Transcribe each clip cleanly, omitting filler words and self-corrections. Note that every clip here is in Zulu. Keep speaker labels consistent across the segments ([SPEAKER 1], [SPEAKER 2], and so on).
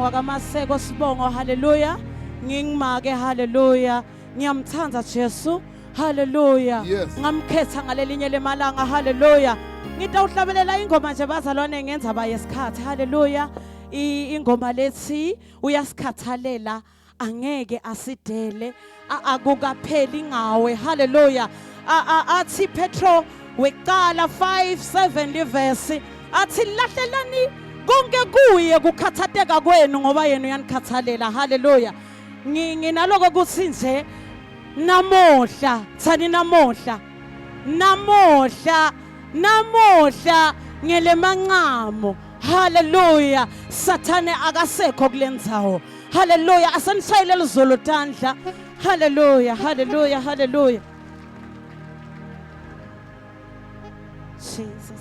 [SPEAKER 1] Sibongo wakaMaseko Sibongo haleluya ngingimake haleluya ngiyamthanda Jesu haleluya ngamkhetha ngalelinye lemalanga haleluya ngitawuhlabelela ingoma nje bazalwane ngenza bayesikhathi haleluya ingoma lethi uyasikhathalela angeke asidele akukapheli ngawe haleluya athi Petro weqala 5:7 verse athi lahlelani konke kuye kukhathateka kwenu ngoba yena uyanikhathalela haleluya nginaloko ukuthi nje namohla thani namohla ngelemanqamo haleluya sathane akasekho kulendzawo haleluya asanishayile lizolo tandla haleluya Jesus.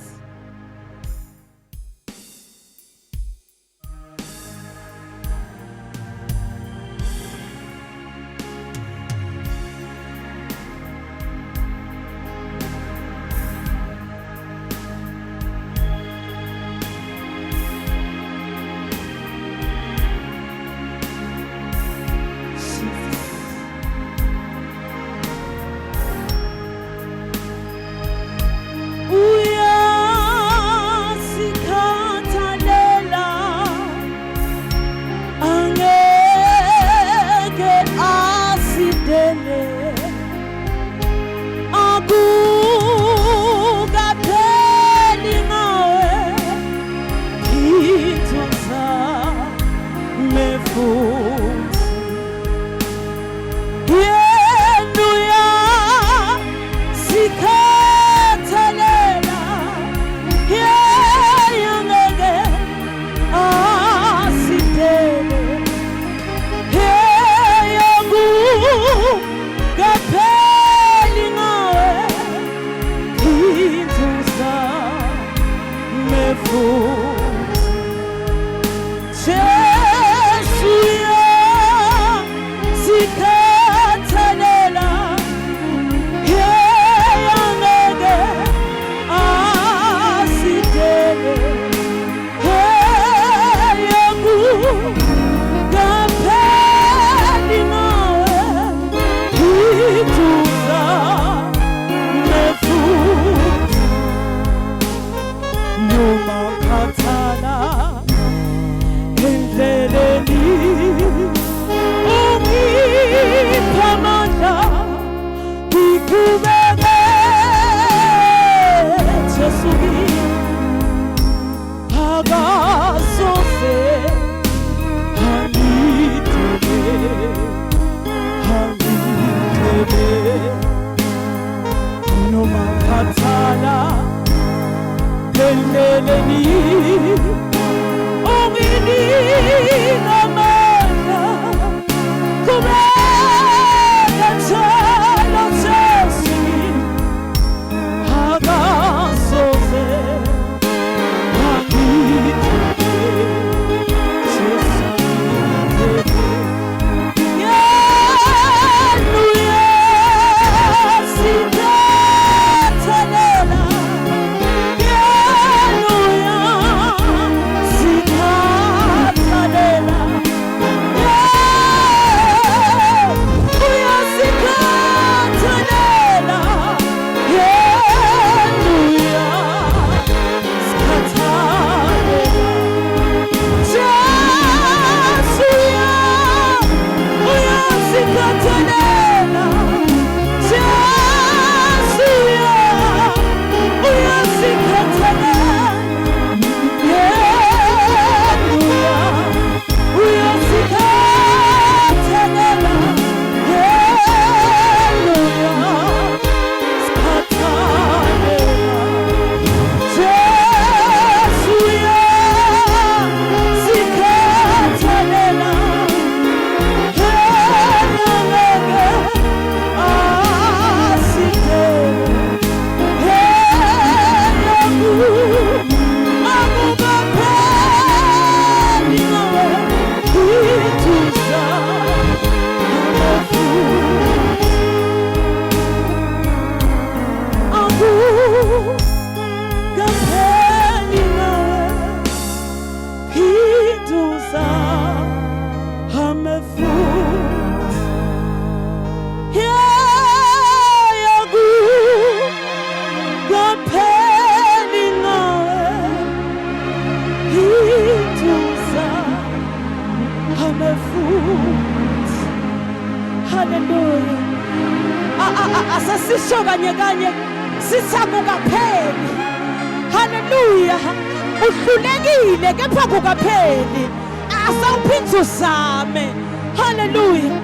[SPEAKER 1] Hallelujah. Asasisho kanye kanye sithakukapheli. Hallelujah. Uhlulekile kepha kukapheli. Asawuphinde uzame. Hallelujah.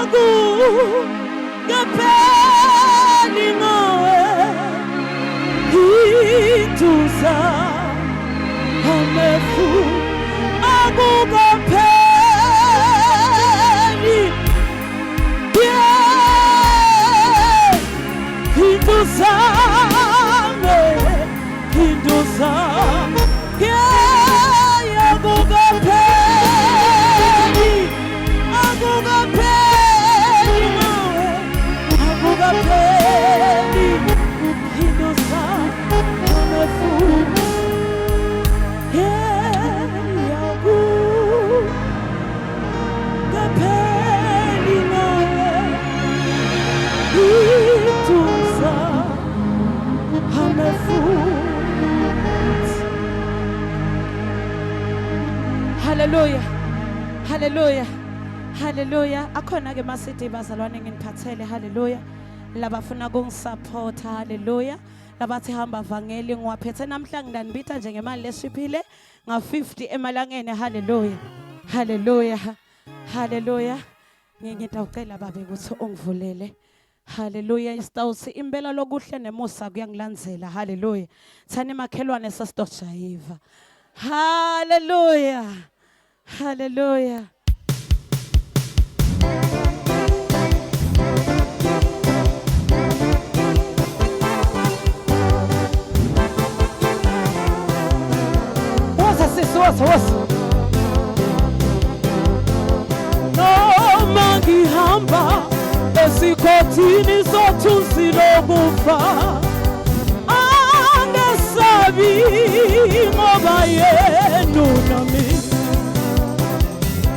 [SPEAKER 1] Akukapheli ngawe. Hituza amefu. Akukapheli. Hinduzame, hinduzame, yeah, agugapeli, agugapeli, agugapeli, hinduzame, amefu, yeah, agugapeli, Hallelujah. Hallelujah. Hallelujah. Akhona ke masithi bazalwane nginiphathele hallelujah. Labafuna kungisupporta hallelujah. Labathi hamba vangeli ngiwaphethe namhla ngidanibitha nje ngemali leshiphile nga50 emalangeni hallelujah. Hallelujah. Hallelujah. Ngiyacela babe ukuthi ungivulele. Hallelujah. Isitawuthi impela lokuhle nemusa kuyangilandzela. Hallelujah. Thani makhelwane sasidojayiva. Hallelujah. Hallelujah. What's noma ngihamba esikhathini sothunzi lokufa angesabi ngoba yena nami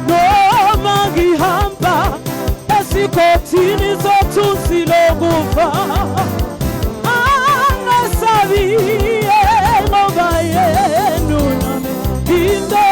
[SPEAKER 1] noma ngihamba esikhathini sothunzi lokufa angesabi ngoba yena nami into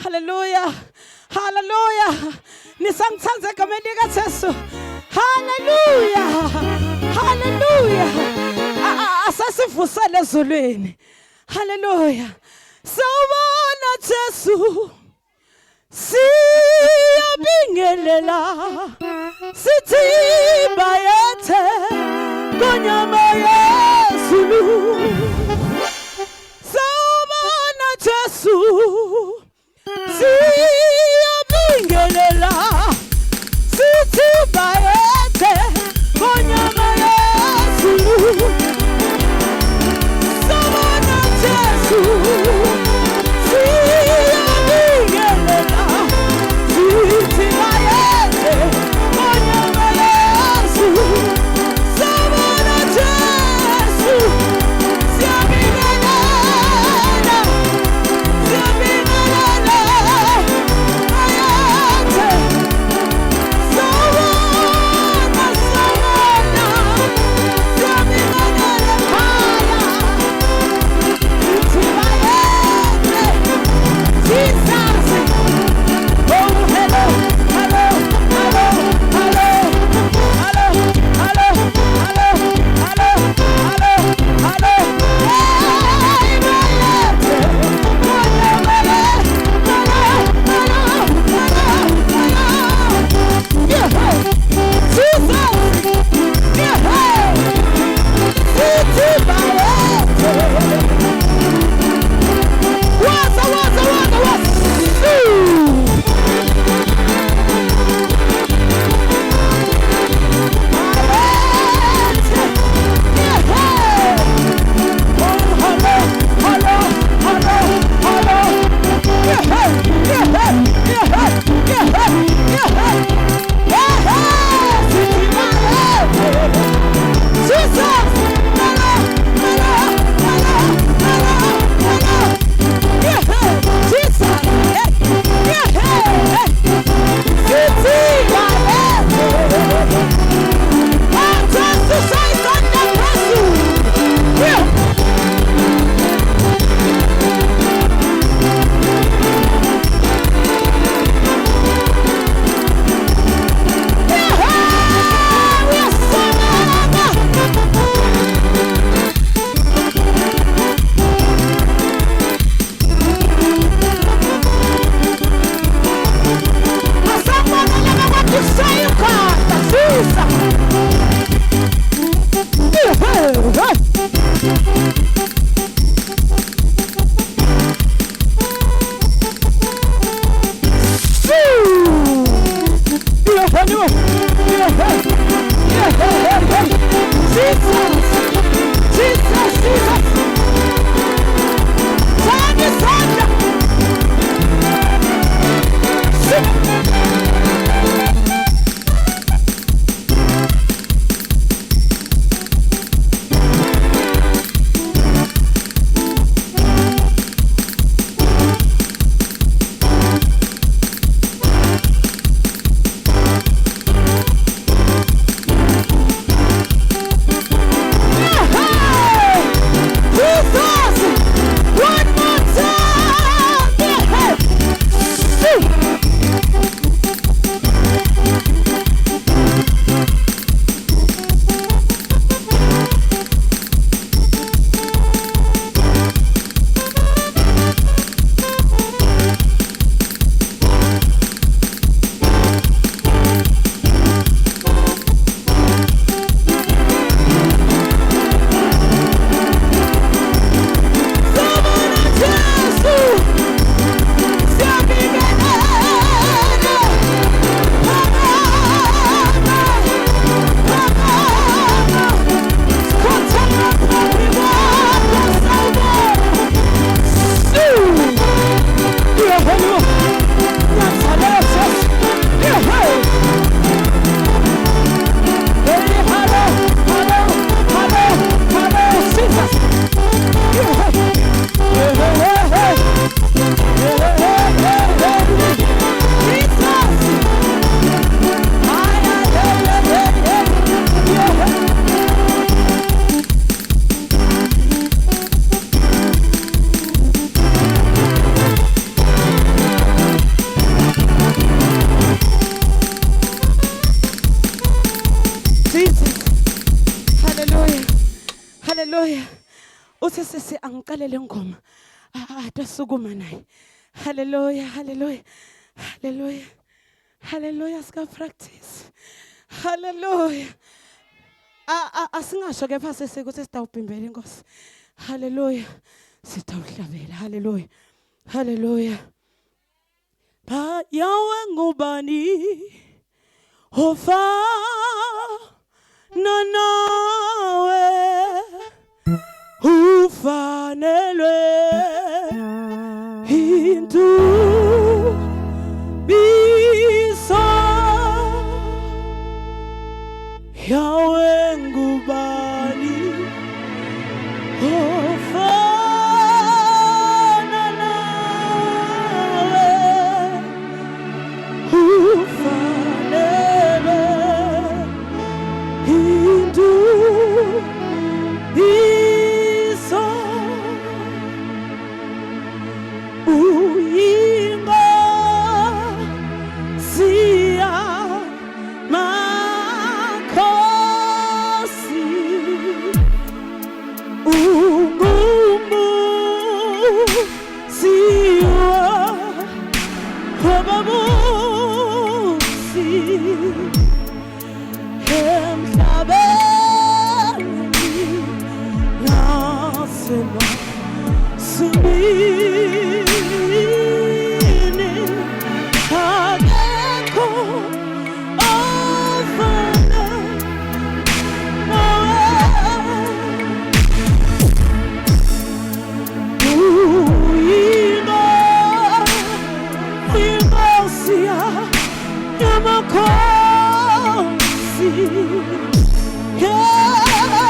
[SPEAKER 1] Hallelujah. Hallelujah. Nisangithanze egameni likaJesu. Hallelujah. Hallelujah. Asasivusele ezulwini. Hallelujah. Sawubona Jesu. Siyabingelela. Sithi bayethe konyama yezulu. Sawubona Jesu. Siyabingelela. Sithi bayethe konyama yezulu. Sawubona Jesu. Siyabingelela. Sithi bayethe konyama yezulu. Sawubona Jesu. Hallelujah. Uthi sisi angiqalele ngoma. Atasukuma naye. Hallelujah, hallelujah. Hallelujah. Hallelujah, ska practice. Hallelujah. Asingasho kepha sisi ukuthi sitawupimbela inkosi. Hallelujah. Sitawuhlabela. Hallelujah. Hallelujah. Ba yawe ngubani ofana nawe ufanelwe indubiso yawe ngubani ofana nawe ufanelwe indubiso uyingo siya makhosi ungumbu siwa wababusi emhlabeni nasema sumini akekho ofana nawe uyingo inkosi yamakhosi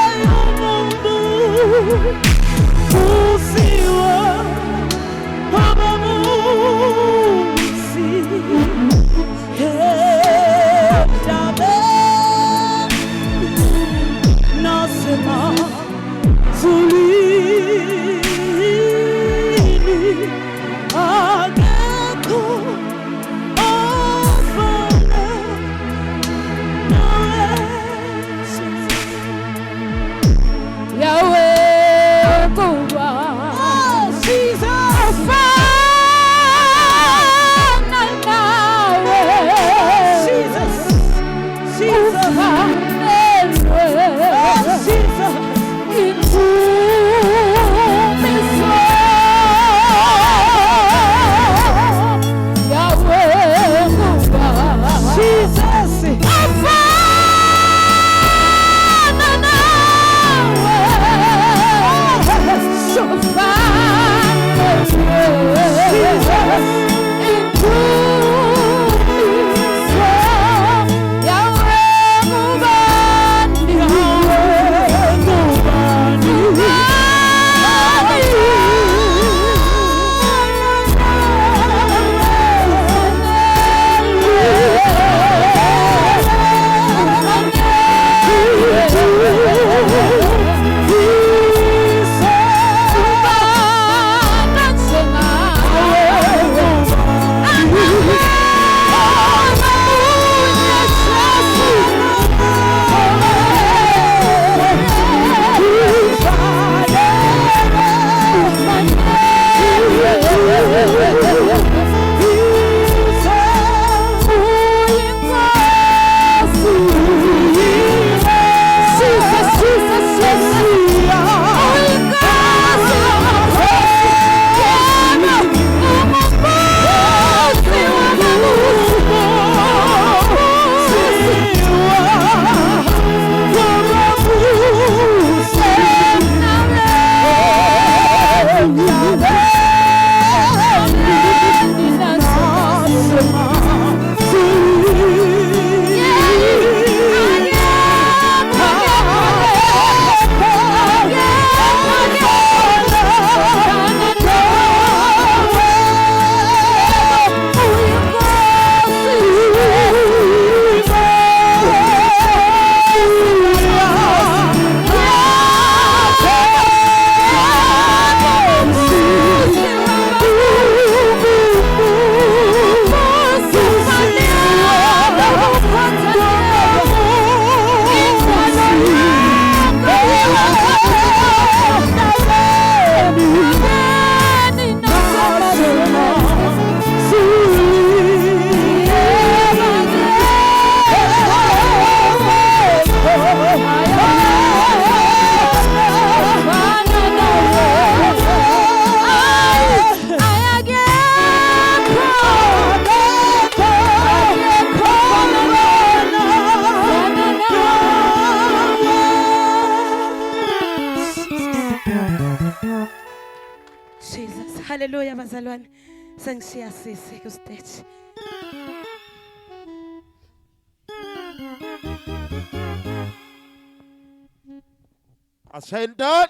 [SPEAKER 1] yeyomumbu usiwa wababusi emhlabeni nasema zulwini akekho ofana nawe Yahweh kuba Haleluya bazalwane. Sengishiya sisi ku stage.
[SPEAKER 2] Ascended.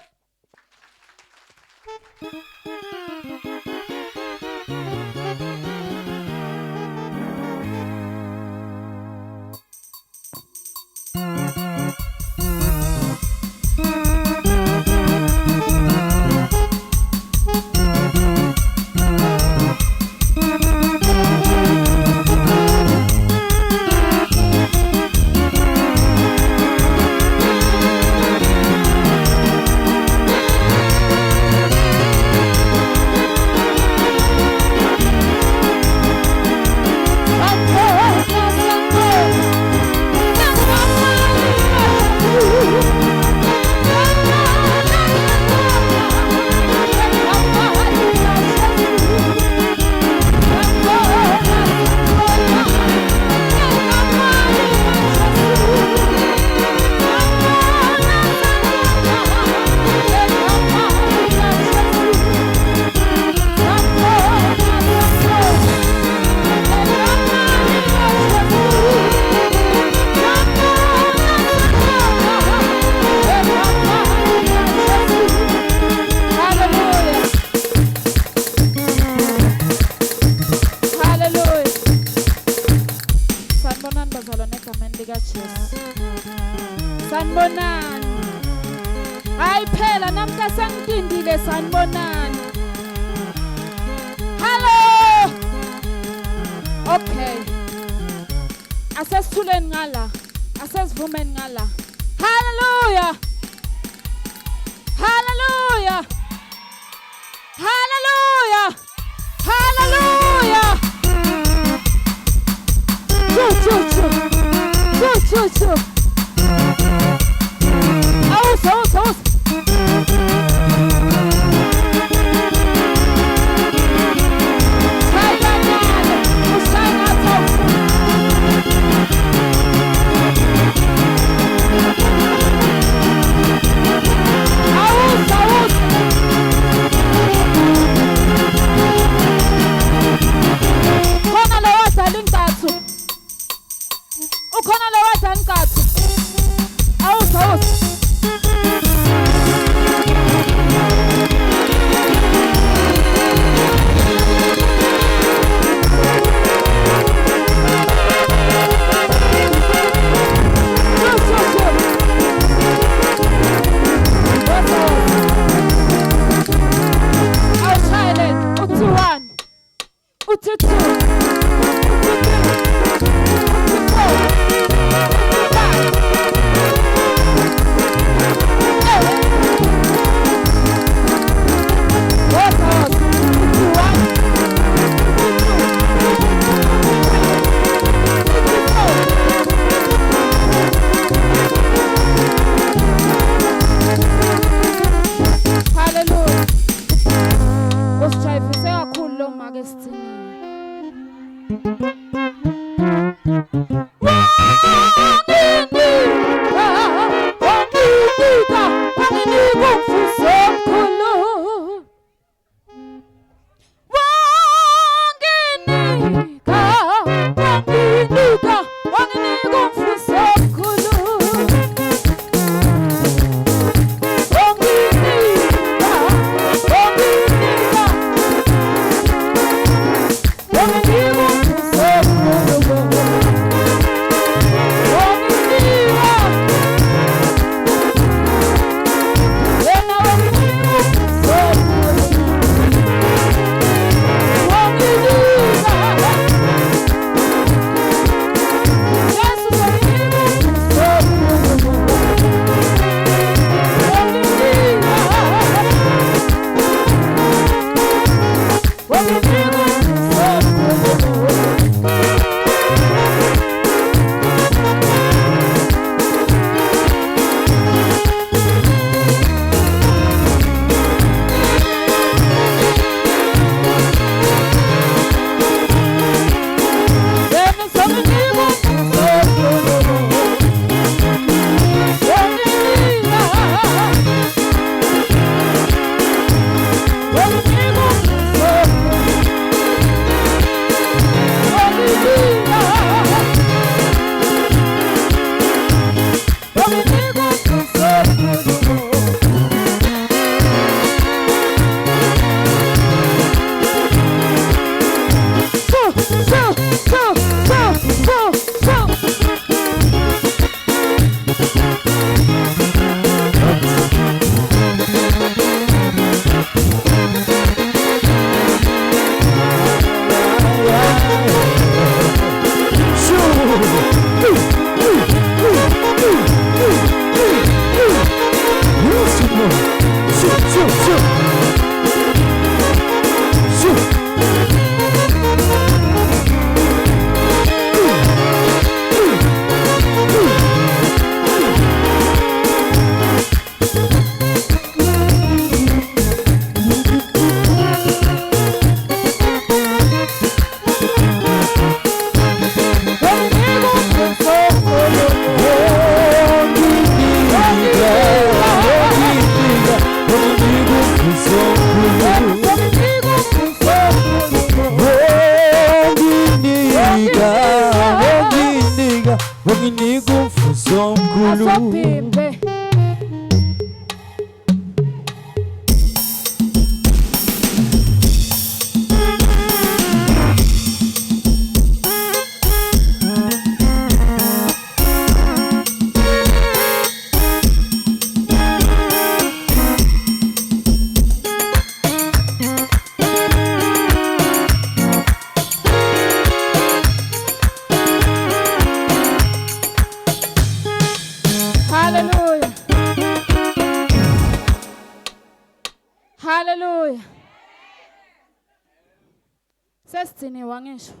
[SPEAKER 3] Sanibonani. Hayi phela namhla sangitindile sanibonani. Hello. Okay. Asesithuleni ngala. Asesivumeni ngala. Hallelujah. Hallelujah. Hallelujah. Hallelujah. Choo. Aus. Ukhona lo wadla inkathu. Aus.
[SPEAKER 2] unginika umvuzo omkhulu.
[SPEAKER 3] Asophimbe. Hallelujah. Hallelujah. Sesithiniwa ngisho.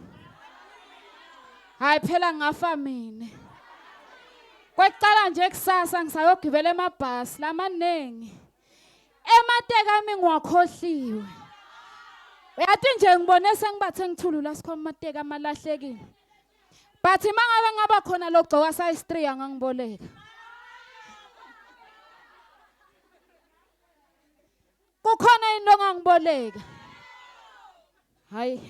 [SPEAKER 3] Hayi phela ngafa mina. Kwekuqala nje kusasa ngisayogibela emabhasi lamaningi. Emateka ami ngiwakhohliwe. Uyathi nje ngibone sengibathe ngithulula sikhoma amateka amalahlekile. Bathi mangabe ngaba khona lokugcoka size 3 angangiboleka. Kukhona into ongangiboleka. Hayi.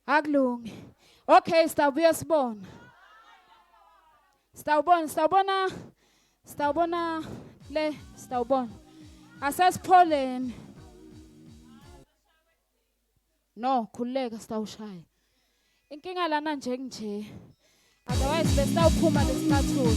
[SPEAKER 3] Akulungi. Okay, sitawubuya sibona. Sitawubona le, sitawubona. Asesipholeni. No, khuleka sitawushaya. Inkinga lana nje. Otherwise bese sawuphuma lesicathulo.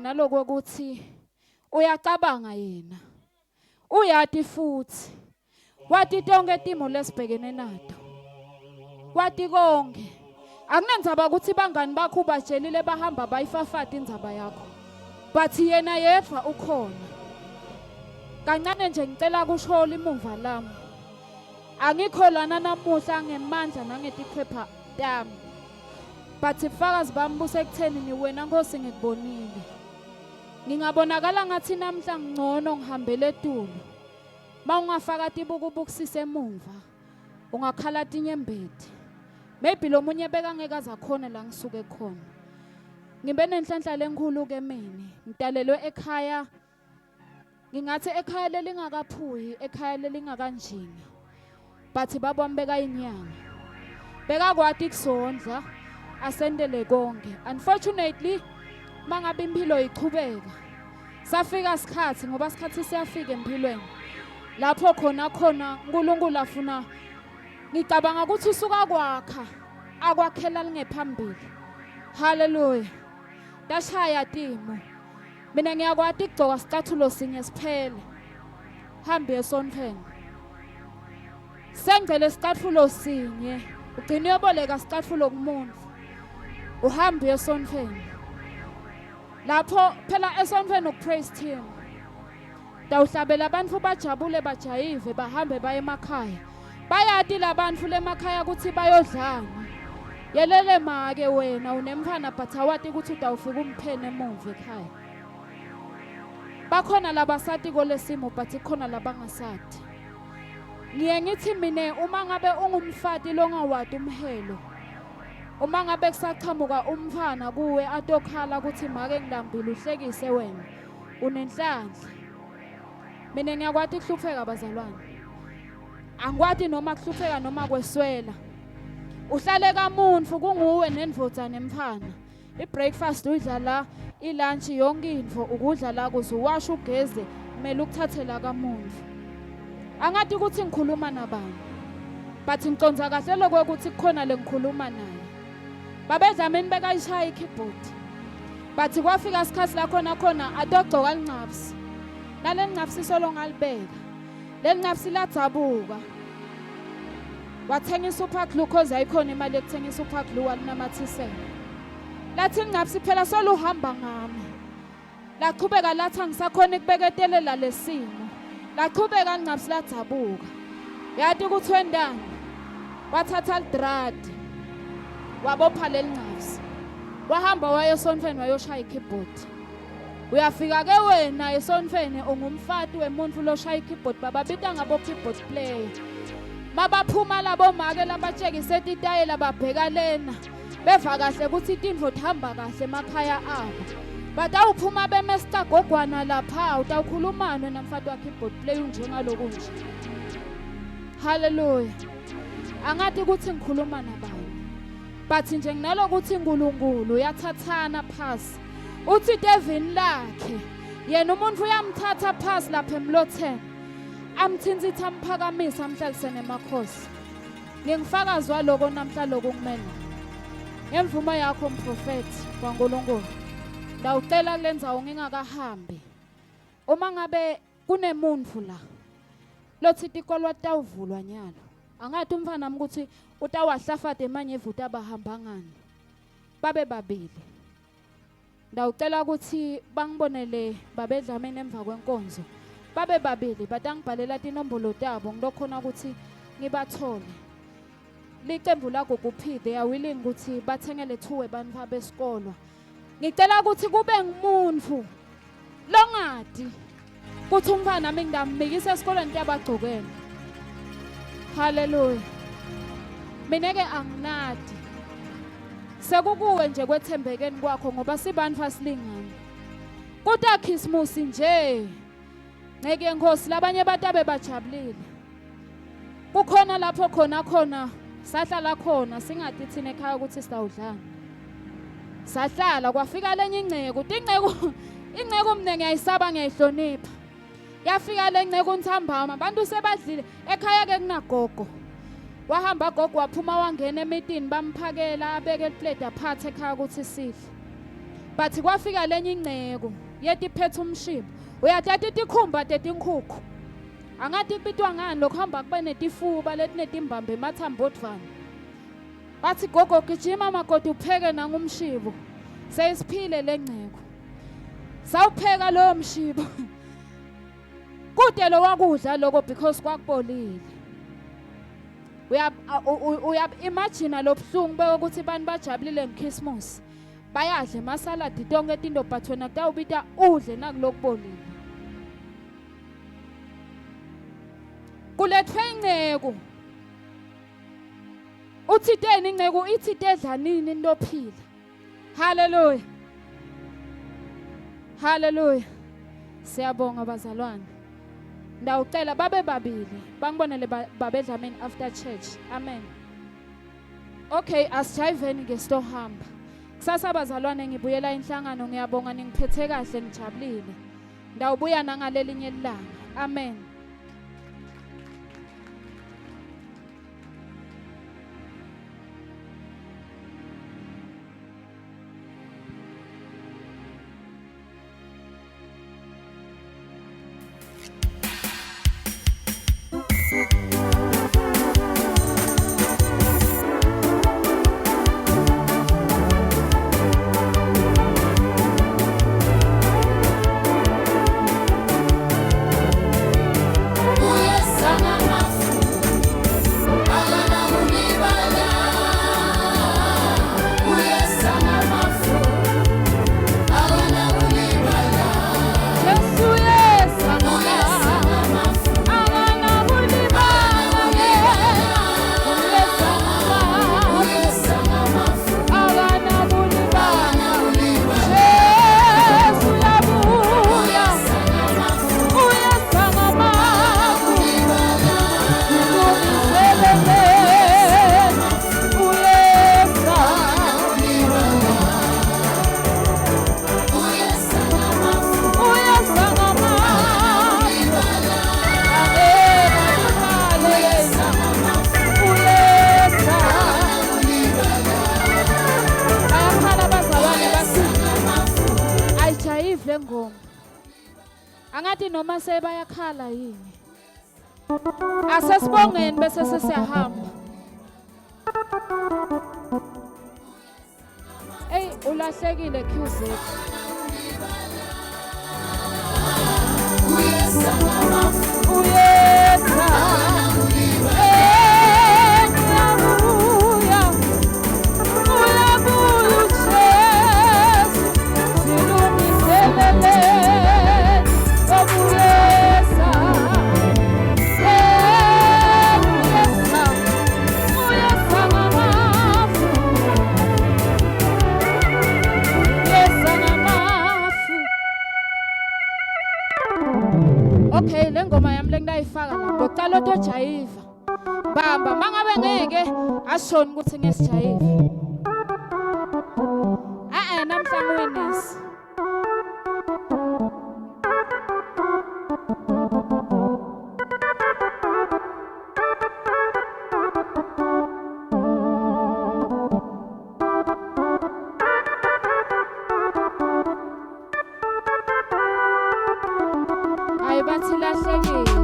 [SPEAKER 3] Naloku ukuthi uyacabanga yena. Uyati futhi. Wathi tonke timo lesibhekene nato. Wathi konke. Akunenzaba ukuthi bangani bakho batshelile bahamba bayifafata indzaba yakho. But yena yedwa ukhona. Kancane nje ngicela kushola imuva lami. Angikho lana namuhla ngemandla nangetikhwepha tami. But ifakazi bambuse ekutheni ni wena Nkosi ngikubonile. Ngingabonakala ngathi namhla ngcono ngihambele etulo. Mawungafaka tibukubukisise emuva, ungakhala tinyembeti. Maybe lo munye beka ngeke azakhona la ngisuke khona. Ngibe nenhlanhla lenkulu ke mina. Ngitalelwe ekhaya. Ngingathi ekhaya lelingakaphuyi, ekhaya lelingakanjini. Bathi babami beka inyanga. Beka kwathi kusondla asendele konke. Unfortunately mangabe impilo ichubeka safika isikhathi ngoba isikhathi siyafika empilweni lapho khona uNkulunkulu afuna ngicabanga ukuthi usuka kwakha akwakhela lingephambili. Hallelujah. Dashaya timo mina ngiyakwati ukugcoka isicathulo sinye siphele hambe esontweni sengcele isicathulo sinye ugcine uyoboleka isicathulo kumuntu uhambe esontweni. Lapho phela esontweni ukupraise team. Dawuhlabela abantu bajabule bajayive bahambe baye emakhaya. Bayati labantu lemakhaya ukuthi bayodlana. Yelele make wena unemfana but awati ukuthi utawufika umphene emuva ekhaya. Bakhona labasati kolesimo but ikhona labangasati. Ngiye ngithi mina uma ngabe ungumfati longawadi umhelo. Uma ngabe kusaqhamuka umfana kuwe atokhala ukuthi make ngilambile uhlekise wena unenhlanhla. Mina ngiyakwati ukuhlupheka bazalwane. Angikwati noma kuhlupheka noma kweswela. Uhlale kamuntu kunguwe nendvodzana emfana. Ibreakfast uyidla la, ilunch yonke into ukudla la kuze uwashe ugeze kumele ukuthathela kamuntu. Angathi ukuthi ngikhuluma nabani. But ngiconza kahle lokuthi kukhona lengikhuluma naye. Babedlameni bekayishaya ikeyboard. But kwafika isikhathi la khona atogcoka incapsi. lale ncapsiso longalibeka le ncapsi ladzabuka wathenga super glucose ayikhona imali yokuthenga super glue walinamathisela lathi ncapsi phela soluhamba ngami laqhubeka lathi angisakhona ukubeketelela lesimo laqhubeka ncapsi ladzabuka yathi ukuthi wendani wathatha lidradi wabopha lencapsi wahamba wayesonfeni wayoshaya ikeyboard uyafika ke wena esonfeni ungumfati wemuntu loshaya ikeyboard bababita ngabo keyboard player mabaphuma labo make labatshekise itayela babheka lena beva kahle ukuthi intindvo ihamba kahle emakhaya abo batawuphuma bemesta gogwana lapha utawukhulumana namfati wakhe keyboard player njengaloku nje haleluya angathi ukuthi ngikhuluma nabani but nje nginalokuthi uNkulunkulu uyathathana phasi uthi devini lakhe yena umuntu uyamthatha phasi lapha emlotheni amthinzitha amphakamisa amhlalise nemakhosi ngingifakazi waloko namhla lokho kumele ngemvumo yakho umprofeti waNkulunkulu ndawucela kulenzawo ngingakahambi uma ngabe kunemuntu la lothi tikolo tawuvulwa nyalo angathi umfana nami ukuthi utawahlafade emanye evuta abahamba ngani babe babili ndawucela ukuthi bangibonele babedlameni emva kwenkonzo babe babili batangibhalela inombolo tabo ngilokhona ukuthi ngibathole licembu lakho kuphide yawilini ukuthi bathengele thuwe abantu abesikolo ngicela ukuthi kube ngumuntu longadi kuthi umfana nami ngidambikisa esikoleni tabagcokene haleluya mina ke anginadi sekukuwe nje kwethembekeni kwakho ngoba sibantu asilingani kodwa Christmas nje ngeke Nkosi labanye batabe bajabulile kukhona lapho khona sahlala khona singathi thina ekhaya ukuthi sitawudlana sahlala kwafika lenye ingceko mina ngiyayisaba ngiyayihlonipha yafika lenceko uNthambama abantu sebadlile ekhaya ke kunagogo wahamba gogo waphuma wangena emitini bamphakela abeke iplate aphathe ekhaya ukuthi sidle but kwafika lenye ingceko yethi iphethe umshibo uyathatha itikhumba tetinkukhu angathi kubitwa ngani lokuhamba kube netifuba letinetimbambe emathambodvana bathi gogo gijima makoti upheke nangumshibo seyisiphile lenceko sawupheka lo mshibo kude lo wakudla lokho because kwakubolile uya imagine lobhlungu bekokuthi abantu bajabulile ngeChristmas bayadle masaladi tonke into but wena kutawubita udle nakulokubolile kulethwe inceko uthiteni inceko ithi tedla nini into phila haleluya haleluya siyabonga bazalwane ndawucela babe babili bangibonele babedlameni after church amen okay asijayiveni ngesitohamba kusasa bazalwane ngibuyela inhlangano ngiyabonga ningiphethe kahle ngijabulile ndawubuya nangalelinye ilanga amen noma sebayakhala yini. Asesibongeni bese sesiyahamba. Ey ulahlekile QZ. Uyesa. Okay, le ngoma yami lengidayifaka la. Ngicela utojayiva. Bamba, mangabe ngeke ashoni ukuthi ngesijayiva. Namhla ngiwinisi. Hayi bathi lahlekile.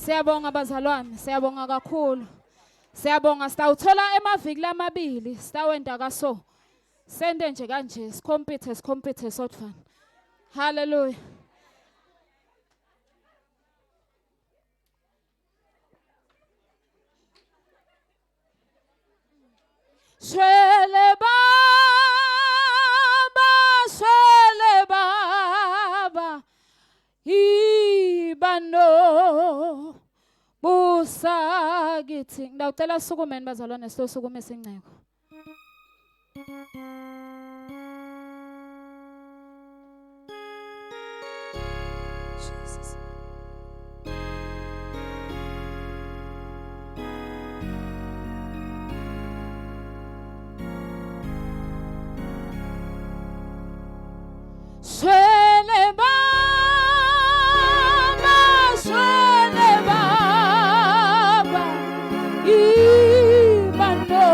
[SPEAKER 3] Siyabonga bazalwane, siyabonga kakhulu. Siyabonga sitawuthola emaviki lamabili, sitawenda kaso. Sende nje kanje, sikhompithe sodfana. Hallelujah. Shwele baba, ibano. Busa githi ngidawucela sukumeni bazalwane sisukuma isinceko. Jesus. Shwele baba, ibano.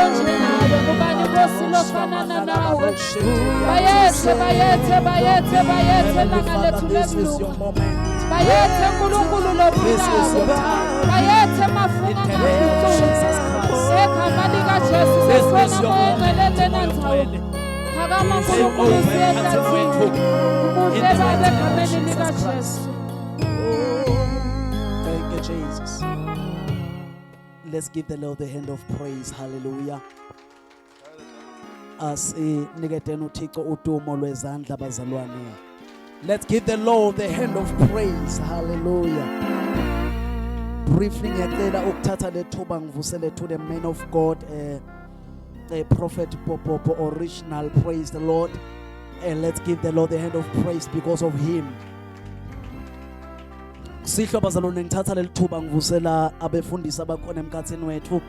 [SPEAKER 3] onjengawe, ngubani inkosi lofanana nawe. Bayethe, bayethe, bayethe, bayethe langa lethu lebuka. Bayethe nkulunkulu lophilayo. Bayethe mafunga ngaphuzu. Egama likaJesu sesibona moya ongcwele nanzawo. Phakama nkulunkulu siyehlathini. Umuhle babe egameni likaJesu.
[SPEAKER 2] Thank you, Jesus. Let's give the Lord the hand of praise. Hallelujah. Asiniketeni uThixo udumo lwezandla bazalwane. Let's give the Lord the hand of praise. Hallelujah. Briefly ngiyacela ukuthatha lethuba ngivusele to the man of God, Prophet Popo original. Praise the Lord. Let's give the Lord the hand of praise because of him. Sihlo bazalwane ngithatha lethuba ngivusela abefundisi abakhona emkhathini wethu.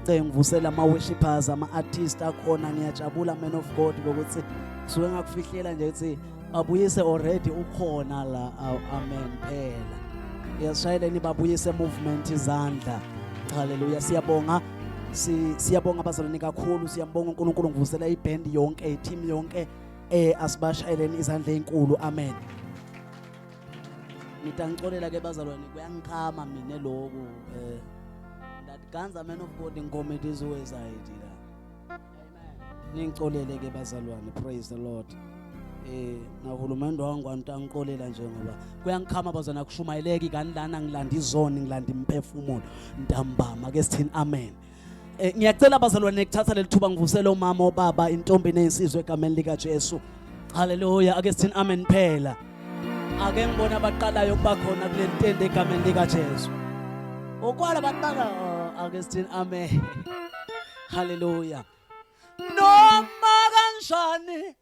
[SPEAKER 2] Ngivusela ama-worshipers, ama-artists akhona. Ngiyajabula man of God ukuthi suke ngakufihlela nje ukuthi babuyise already ukhona la. Amen phela. Yashayeleni babuyise movement izandla. Hallelujah. Siyabonga. Siyabonga abazalwane kakhulu. Siyambonga uNkulunkulu ngivusela iband yonke, i-team yonke asibashayeleni izandla ezinkulu. Amen. Ngitangicolela ke bazalwane kuyangikhama mina lokho Ganza man of God ingoma izowezayithi la. Amen. Ningicolele ke bazalwane. Praise the Lord. Nahulumende wangu angicolela nje ngoba kuyangikhama bazalwane akushumayeleki kanilana ngilanda izoni ngilanda imphefumulo ntambama ke sithini. Amen. Ngiyacela bazalwane ukuthatha lelithuba ngivusele umama obaba intombi nezisizwe egameni lika Jesu. Hallelujah. Ake sithini amen phela. Ake ngibona abaqalayo kuba khona kule ntende egameni lika Jesu. Okwala baqala ake sithini amen. Hallelujah. Noma kanjani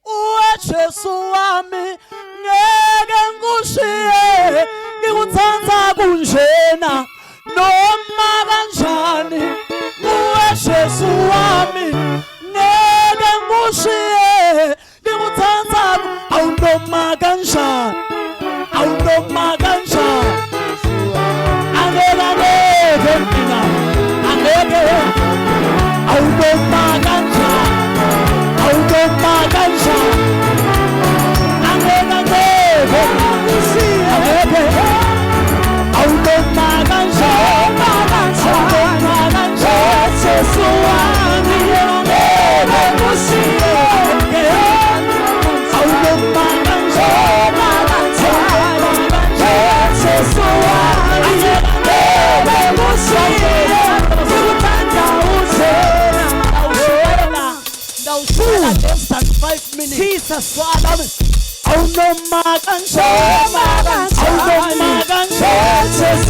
[SPEAKER 2] uJesu wami ngeke ngikushiye ngikuthanda kunjena. Noma kanjani uJesu wami ngeke ngikushiye ngikuthanda. Awunoma kanjani, awunoma kanjani. Jesus, oh no magan shaman, oh no magan shaman, Jesus,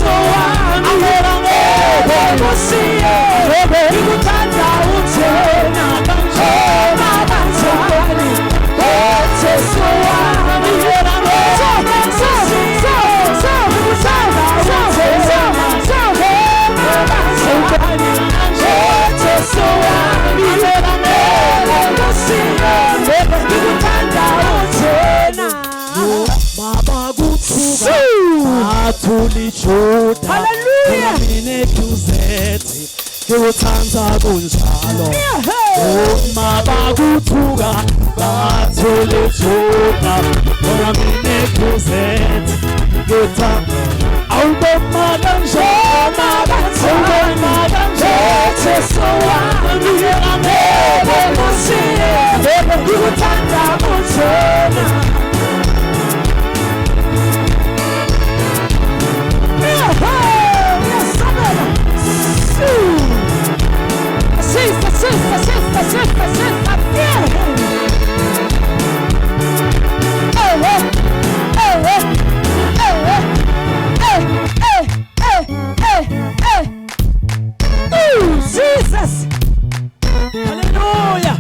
[SPEAKER 2] Hallelujah. Ngikuthanda kunjalo. Uma bakuthuka bathule thuka. Bona mina ekuzethi ngikuthanda. Awubona kanjani awubona kanjani Jesu wami ngeke ngushiye ngikuthanda kunjalo. Jesus. Hallelujah.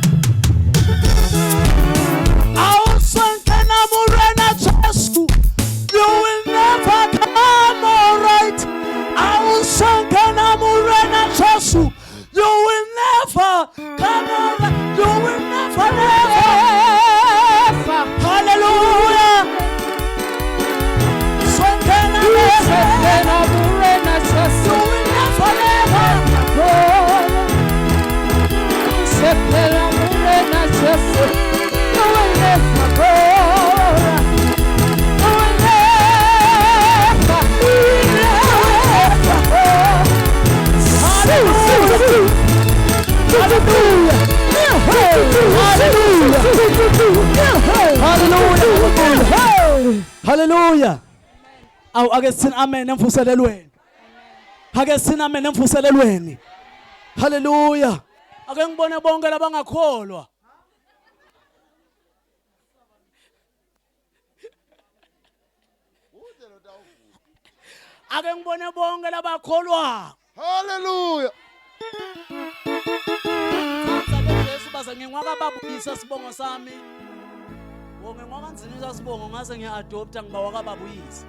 [SPEAKER 2] Hallelujah. Awu ake sithini amen emvuselelweni. Ake sithini amen emvuselelweni. Hallelujah. Ake ngibone bonke labangakholwa. Ake ngibone bonke labakholwa.
[SPEAKER 4] Hallelujah.
[SPEAKER 2] Yesu baze ngingwaka babuyisa sibongo sami. Wonke ngwakanzinisa sibongo ngase ngiya-adopta ngiba wakababuyisa.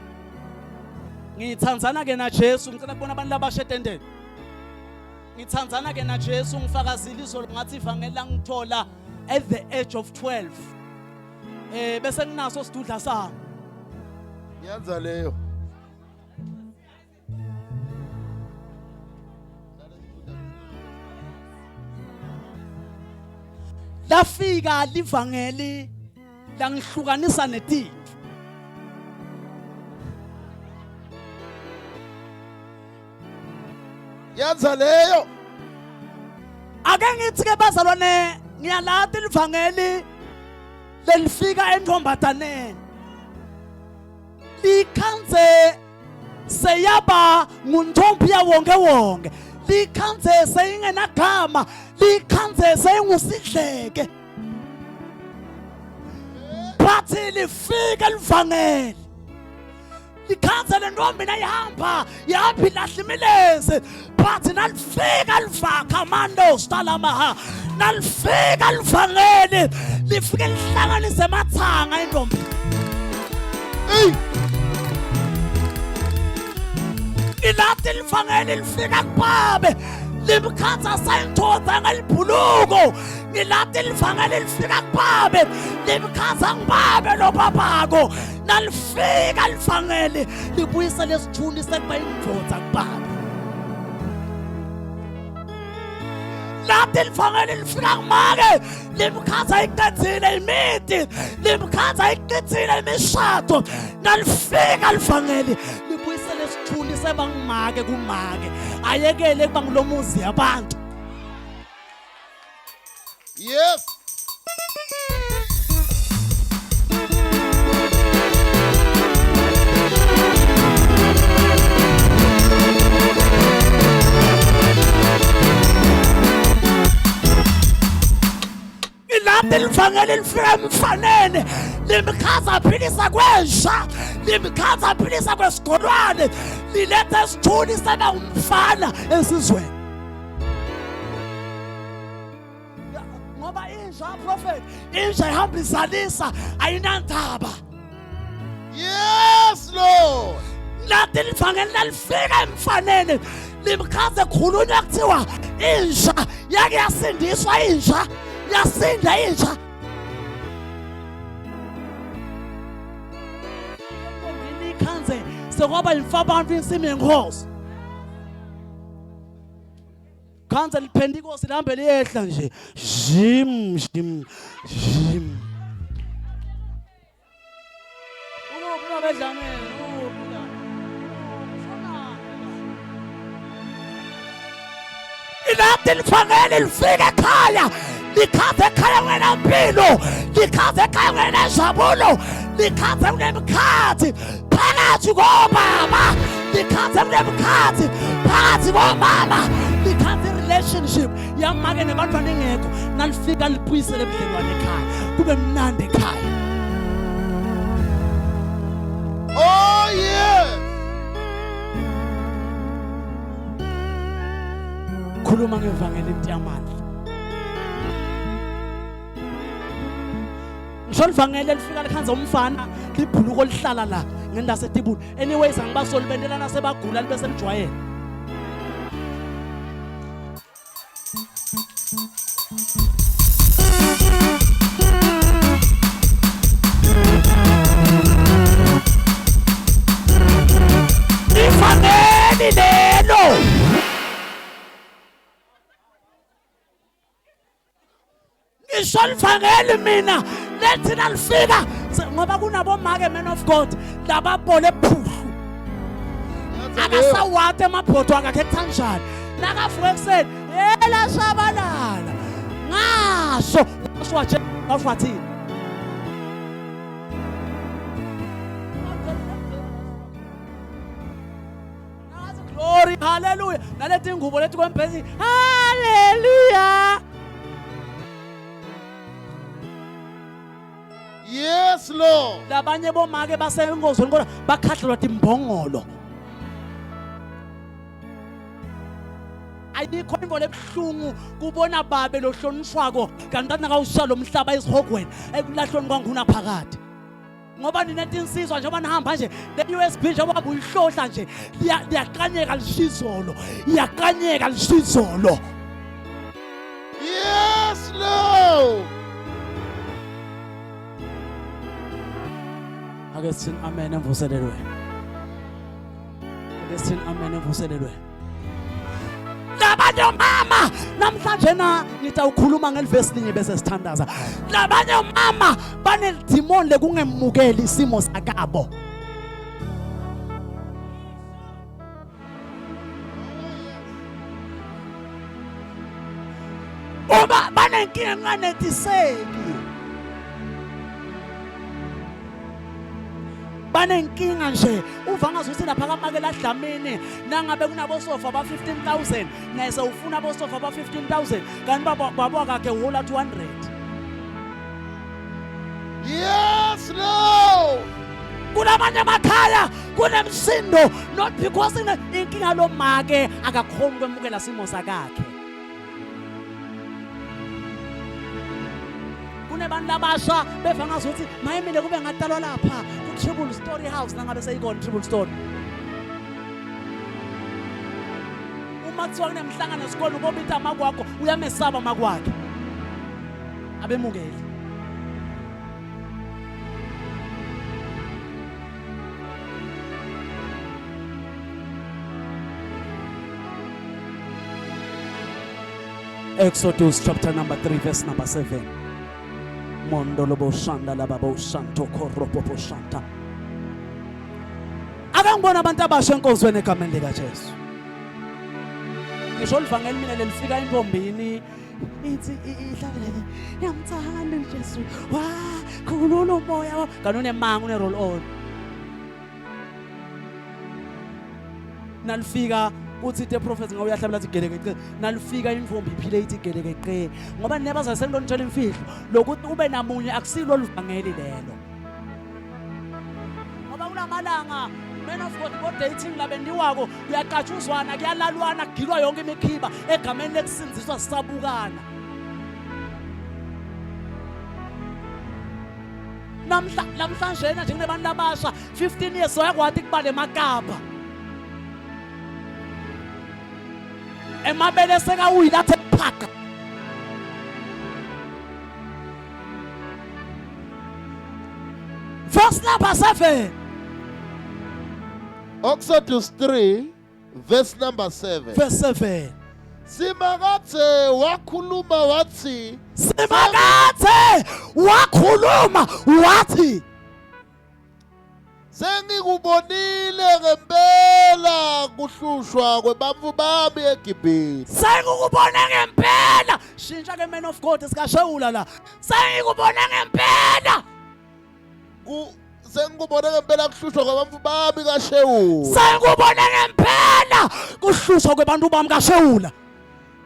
[SPEAKER 2] Ngithandzana ke na Jesu ngicela kubona abantu labashetendeni. Ngithandzana ke na Jesu ngifakazile izolo ngathi ivangeli langithola at the age of 12. Bese nginaso sidudla sami.
[SPEAKER 4] Yenza leyo.
[SPEAKER 2] Lafika livangeli langihlukanisa netithu.
[SPEAKER 4] Yenza leyo.
[SPEAKER 2] Ake ngithi ke bazalwane ngiyalata livangeli lelifika entombataneni. Likhanze seyaba nguntombi yawonke wonke. Likhanze seyingenagama. Likhanze seyingusidleke. Bathi lifika livangeli. Likhanze lentombi nayihamba yapi lahlimilenze. Bathi nalifika livakha mando stalamaha. Nalifika livangeli lifike lihlanganise mathanga intombi. Ilaphi livangeli lifika kubabe limkhanza sayinthoza ngelibhuluko. Ngilaphi livangeli lifika kubabe limkhanza ngibabe lo babako. Nalifika livangeli libuyisa lesithuni sekuba indvodza kubabe. Laphi livangeli lifika kumake limkhanza iqedile imiti. Limkhanza iqedile imishado. Nalifika livangeli lesithuli sebangimake kumake ayekele kuba ngilomuzi yabantu.
[SPEAKER 4] Yes.
[SPEAKER 2] Ilaphi livangeli lifika emfaneni limkhaza philisa kwensha. Limkhaza philisa kwesigolwane lilethe isithuni seba umfana esizweni. Ngoba inja prophet inja ihamba izalisa ayinandaba.
[SPEAKER 4] Yes, Lord.
[SPEAKER 2] Laphi livangeli lalifika emfaneni limkhaze khulunywa kuthiwa inja yake yasindiswa inja yasinda inja. Ikhanze sekwaba imfabantu insimi yenkosi. Khanze liphenda inkosi lihambe liyehla nje. Jim jim jim. Ukuphi bedlameni ukuphi la. Ilaphi livangeli lifika ekhaya. Likhaze ekhaya ngenampilo. Likhaze ekhaya ngenjabulo. Likhaze kunemkhathi phakathi kobaba. Likhaze kunemkhathi phakathi komama. Likhaze relationship yamake nebantwana engekho. Nalifika libuyisele ebudlelwane ekhaya kube mnandi ekhaya.
[SPEAKER 4] Oh yes.
[SPEAKER 2] Khuluma ngevangeli intiyamandla. Ngisho livangeli lifika likhanza umfana libhuluko lihlala la ngendase etibuni. Anyways angibasoli bendelana sebagula libese lijwayele. Livangeli lelo. Ngisho livangeli mina lethi nalifika ngoba kunabomake men of God lababole phuhlu. Akasawate amabhodo akhe ekuthanjani. Nakavuka ekuseni yela shabalala. Ngasho waswaje wafathini. hallelujah nalethi ingubo lethi kwempezi hallelujah.
[SPEAKER 4] Yes, Lord.
[SPEAKER 2] Labanye bomake basengozweni kodwa bakhahlelwa timbongolo. Ayikho imvolo ebuhlungu kubona babe lohlonishwako kanti nakawusha lo mhlaba esihogweni ekulahloni kwanguna phakathi. Ngoba ninethi insizwa njengoba nihamba nje le USB njengoba uyihlohla nje liyaqanyeka lishizolo. Iyaqanyeka lishizolo.
[SPEAKER 4] Yes, Lord.
[SPEAKER 2] Ake sithi amen emvuselelwe. Ake sithi amen emvuselelwe. Labanye mama namhlanje na ngitawukhuluma ngelivesi linye bese sithandaza. Labanye mama banedimoni lekungemukeli isimo sakabo. Uma banenkinga nganetiseki. Banenkinga nje uva ngazuthi lapha kamakela Dlamini nangabe kunabo sofa ba 15,000 naye sewufuna abo sofa ba 15,000 kanti babo kakhe uhola 200.
[SPEAKER 4] Yes, Lord.
[SPEAKER 2] Kulamanye emakhaya kunemsindo not because inkinga lo make akakhona ukwemukela simo sakakhe. Kunebantu labasha beva ngazuthi mayemile kube ngatalwa lapha Triple Story House nangabe seyikona Triple Story. Uma kuthiwa kunemhlangano esikole ubobitha amakwakho uyamesaba amakwakhe. Abemukeli. Exodus chapter number 3 verse number 7. Mondolobo shanda lababo shanto koropopo shanta. Akangibona abantu abasha enkonzweni egameni lika Jesu. Ngisho livangeli mina lelifika intombini ithi ihlalele yamthanda uJesu. Wa khulula umoya kanone manga une roll on. Nalifika uthi the prophet ngawuyahlabela athi geleke nalifika imvombi iphile ithi geleke ngoba nebaza sengilonitshela imfihlo lokuthi ube namunye akusilo livangeli lelo ngoba kulamalanga men of God go dating la bendiwako kuyaqatshuzwana kuyalalwana kugilwa yonke imikhiba egameni lekusinziswa sisabukana namhlanje nje kunebantu abasha 15 years oyakwathi kubale emakapa emabele seka uyilathe phaka verse number 7
[SPEAKER 4] Exodus 3 verse number 7.
[SPEAKER 2] verse 7
[SPEAKER 4] Simakathe wakhuluma wathi Sengikubonile ngempela kuhlushwa kwebantfu bami eGibhithe.
[SPEAKER 2] Sengikubone ngempela shintsha ke man of God sikashewula la sengikubone ngempela
[SPEAKER 4] Sengikubone ngempela kuhlushwa kwebantfu bami kaShewula.
[SPEAKER 2] Sengikubone ngempela kuhlushwa kwebantu bami kaShewula.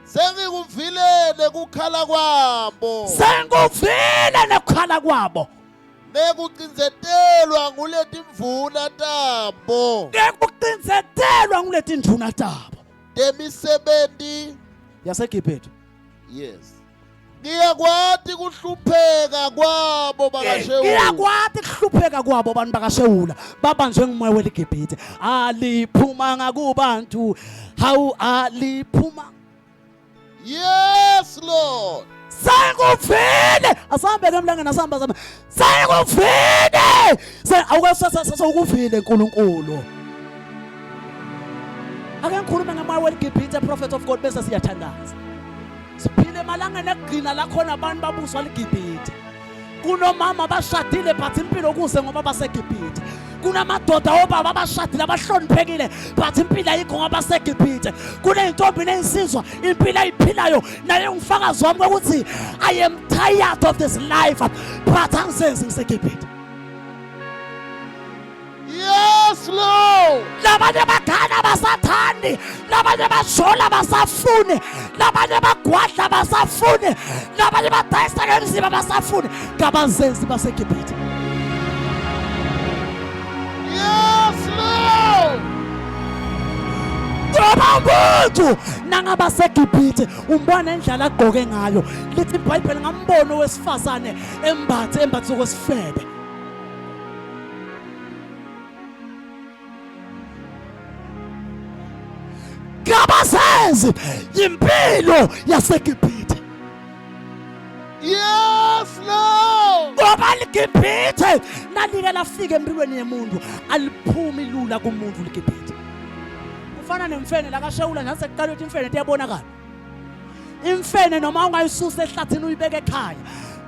[SPEAKER 4] Sengikuvile nekukhala kwabo.
[SPEAKER 2] Sengikuvile nekukhala kwabo.
[SPEAKER 4] Nekucinzetelwa nguleti mvuna tabo.
[SPEAKER 2] Nekucinzetelwa nguleti ndvuna tabo.
[SPEAKER 4] Demisebenti
[SPEAKER 2] yaseGibhithe.
[SPEAKER 4] Yes. Ngiyakwati kuhlupheka kwabo bakaShewula.
[SPEAKER 2] Ngiyakwati kuhlupheka kwabo abantu bakaShewula babanjwe ngumoya weGibhithe. Aliphuma ngakubantu. Hawu aliphuma.
[SPEAKER 4] Yes, Lord.
[SPEAKER 2] Sengikuvile asambe ke emlangeni asamba zama sengikuvile awukasasa ukuvile uNkulunkulu ake ngikhuluma ngama weGibhithe prophet of God bese siyathandaza siphile emalangeni ekugcina la khona abantu babuswa leGibhithe kunomama bashadile but impilo kuze ngoba baseGibhithe kunamadoda obaba abashadile abahloniphekile but impilo ayikho ngoba baseGibhithe kuneyintombi neyinsizwa impilo ayiphilayo naye ungifakazi wami ukuthi I am tired of this life but angisenzi ngiseGibhithe.
[SPEAKER 4] Yes, Lord.
[SPEAKER 2] labanye bagana basathandi, labanye bajola basafune, labanye bagwadla basafune, labanye badayisa ngemzimba basafune ngabazenzi baseGibhithe.
[SPEAKER 4] Yes, Lord.
[SPEAKER 2] Ngoba umuntu nangabaseGibhithe umbona indlela agqoke ngayo, lithi iBhayibheli ngambona owesifazane embathe kwesifebe. Ngabazenzi impilo yaseGibhithe.
[SPEAKER 4] Yes, Lord.
[SPEAKER 2] Ngoba iGibhithe nalike lafika empilweni yemuntu aliphumi lula kumuntu iGibhithe. Kufana nemfene la kaShawula nase kuqala ukuthi imfene iyabonakala. Imfene noma ungayisusa ehlathini uyibeke ekhaya.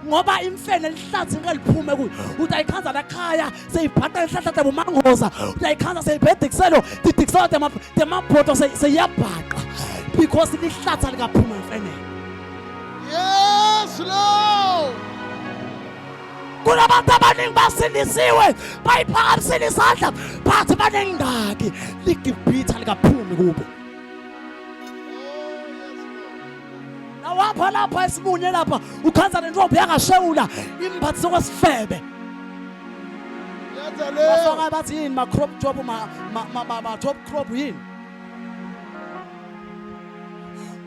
[SPEAKER 2] Ngoba imfene lihlathi ngeliphume kuyo. Utayikhanza la ekhaya seyibhata ihlahla bumangoza. Utayikhanza seyibhedikiselo didikisela temabhodo seyiyabhaqa because lihlatha likaphuma imfene.
[SPEAKER 4] Yes, Lord.
[SPEAKER 2] Kunabantu abaningi basindisiwe bayiphakamisile isandla bathi banengaki liGibhithe likaphumi kubo. Nawapha lapha esimunye lapha ukhanza lentombi yakaShawula imbathi kwesifebe.
[SPEAKER 4] Yenza
[SPEAKER 2] Bafaka
[SPEAKER 4] le.
[SPEAKER 2] bathi yini ma crop top ma top crop yini.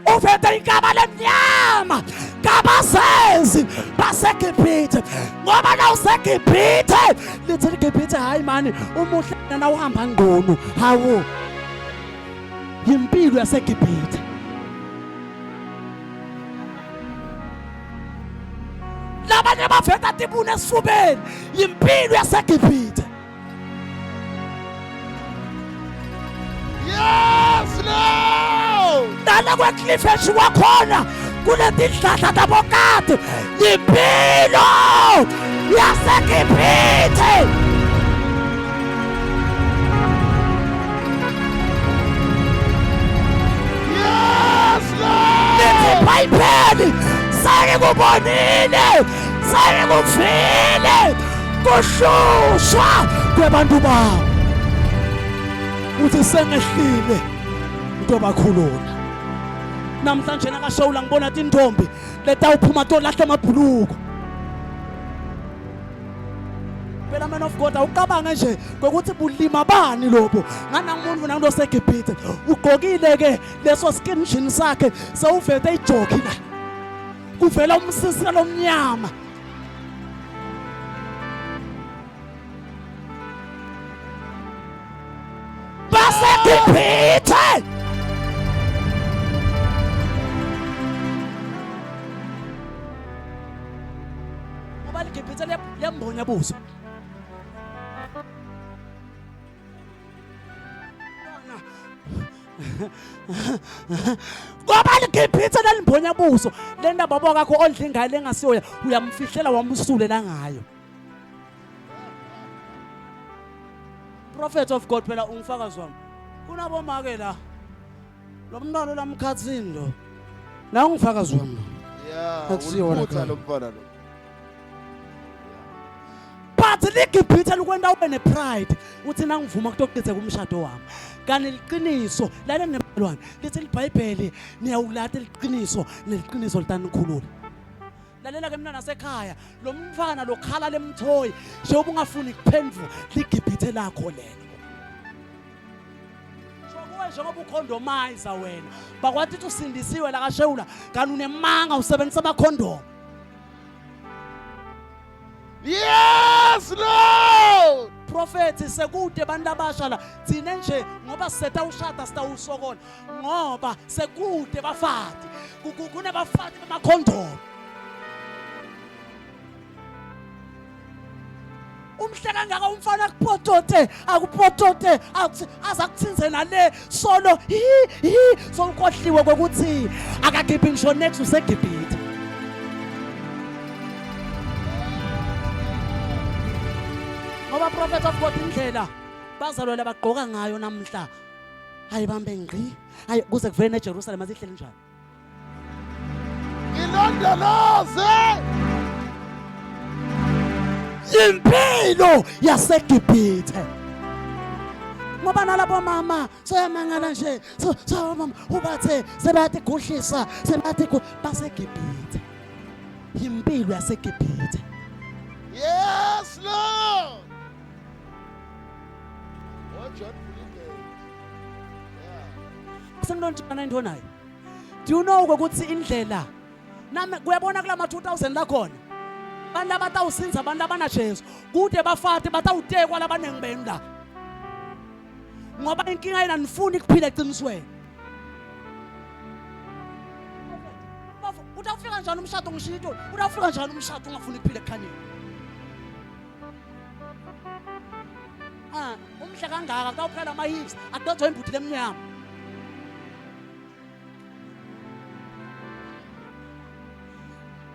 [SPEAKER 2] Uvete igama lemnyama ngabasenzi baseGibhithe ngoba na useGibhithe lithi iGibhithe hayi mani umuhle na uhamba ngqono hawo impilo yaseGibhithe. Labanye baveta tibune esifubeni impilo yaseGibhithe.
[SPEAKER 4] Yes, Lord.
[SPEAKER 2] Nala kweCliff Edge kwakhona kunetihlahla tabokade impilo yaseGibhithe.
[SPEAKER 4] Yes, Lord.
[SPEAKER 2] Lithi iBhayibheli sengikubonile sengikuvile kuhlushwa kwabantu bawo uthi sengehlile into bakhulula. Namhlanje nakaShawula ngibona ukuthi intombi letawuphuma to lahle amabhuluko. Phela man of God awucabange nje ngokuthi bulima bani lobo ngana umuntu nanto seGibhithe ugqokile ke leso skin jean sakhe sewuvete ijoki la kuvela umsisi lomnyama. baseGibhithe ngoba iGibhithe liyambonya buso. Ngoba iGibhithe lalimbonya buso le ndaba baba kakho odlingayo lengasiyo uyamfihlela wamsulela ngayo. Prophet of God phela ungifakazi wami kunabomake la lo mntwana lamkhathini lo la ungifakazi wami.
[SPEAKER 4] Yeah,
[SPEAKER 2] Akusiwona
[SPEAKER 4] uliphutha
[SPEAKER 2] khona.
[SPEAKER 4] lo mfana lo.
[SPEAKER 2] But iGibhithe likwenda ube nepride uthi nangivuma kutokuqithe kumshado wami. Kanti liqiniso lale nembalwane lithi iBhayibheli niyawulata liqiniso neliqiniso litanikhulula. Lalela ke mina nasekhaya lo mfana lokhala lemthoyi njengoba ungafuni kuphendula liGibhithe lakho lelo. Shokuwe njengoba ukhondomayiza wena bakwathi uthi usindisiwe la kaShawula kanti unemanga usebenzisa amakhondomu.
[SPEAKER 4] Yes, Lord.
[SPEAKER 2] Prophet sekude bantu abasha la thina nje ngoba setha ushada sitawusokola ngoba sekude bafati kunebafati bamakhondomu. Umhle kangaka umfana akupotote akupotote aza kuthinze nale solo sowukhohliwe kokuthi akakhiphi ngisho next useGibhithe. Ngoba prophet of God indlela bazalwane bagqoka ngayo namhla hayi bambe ngqi hayi kuze kuvele eJerusalem azihleli njani.
[SPEAKER 4] Ilondoloze.
[SPEAKER 2] Impilo yaseGibhithe ngoba nalabo mama soyamangala nje so mama ubathe sebathi kuhlisa sebathi baseGibhithe impilo yaseGibhithe.
[SPEAKER 4] Yes, Lord. Oh, John Philip. Yeah.
[SPEAKER 2] Sengilontshana into nayo. Do you know ukuthi indlela nami kuyabona kulama 2000 la khona abantu abatawusinza abantu abana Jesu kude bafate batawutekwa labanengi benda ngoba inkinga yena nifuna ukuphila eqinisweni. Utafika njani umshado ngishito utafika njani umshado ungafuni ukuphila ekhanyeni. Umhle kangaka akawuphela ama hips akudozwe imbuthi lemnyama.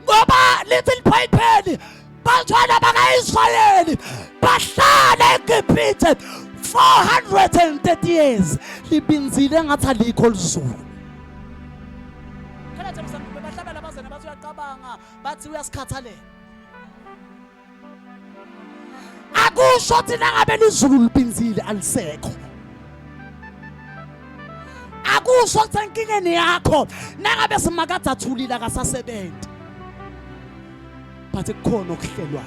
[SPEAKER 2] Ngoba little Bible bantwana bakaIsrayeli bahlala eGibhithe 430 years libinzile ngathi alikho lizulu. Kana nje msana bahlabela bazena bathi uyacabanga bathi uyasikhathalela. Akusho thina ngabe lizulu libinzile alisekho. Akusho ukuthi inkingeni yakho nangabe simakadathulile akasasebenzi. Bathe kukhona okuhlelwayo.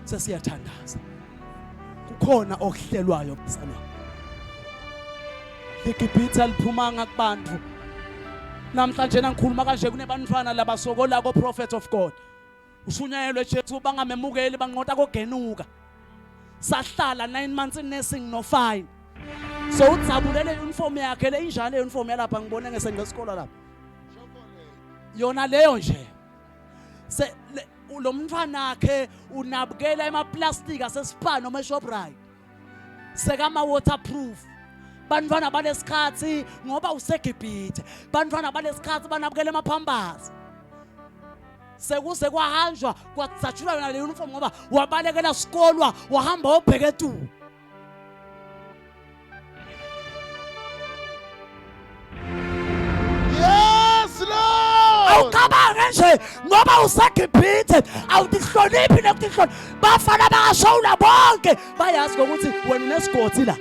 [SPEAKER 2] Sesiyathandaza. Kukhona okuhlelwayo msana. IGibhithe liphumanga kubantu. Namhlanje nangikhuluma kanje kunebantwana labasokola ko prophet of God. Ushunyayelwe Jesu bangamemukeli banqota kogenuka. Sahlala 9 months in nursing no fine. So udzabulele uniform yakhe le injalo uniform yalapha ngibone ngesengesikolo lapha. Yona leyo nje. Se lo mntwana akhe unabukela emaplastic asespa noma eShoprite. Sekama waterproof. Bantwana balesikhathi ngoba useGibhithe. Bantwana balesikhathi banabukela emaphambazi. Sekuze kwahanjwa kwatsatshula yona le uniform ngoba wabalekela sikolwa wahamba obheke tu.
[SPEAKER 4] Yes, Lord.
[SPEAKER 2] Awucabange nje ngoba useGibhithe awudihloniphi nokudihlona bafana bangashawula bonke bayazi ukuthi wena unesigodi la.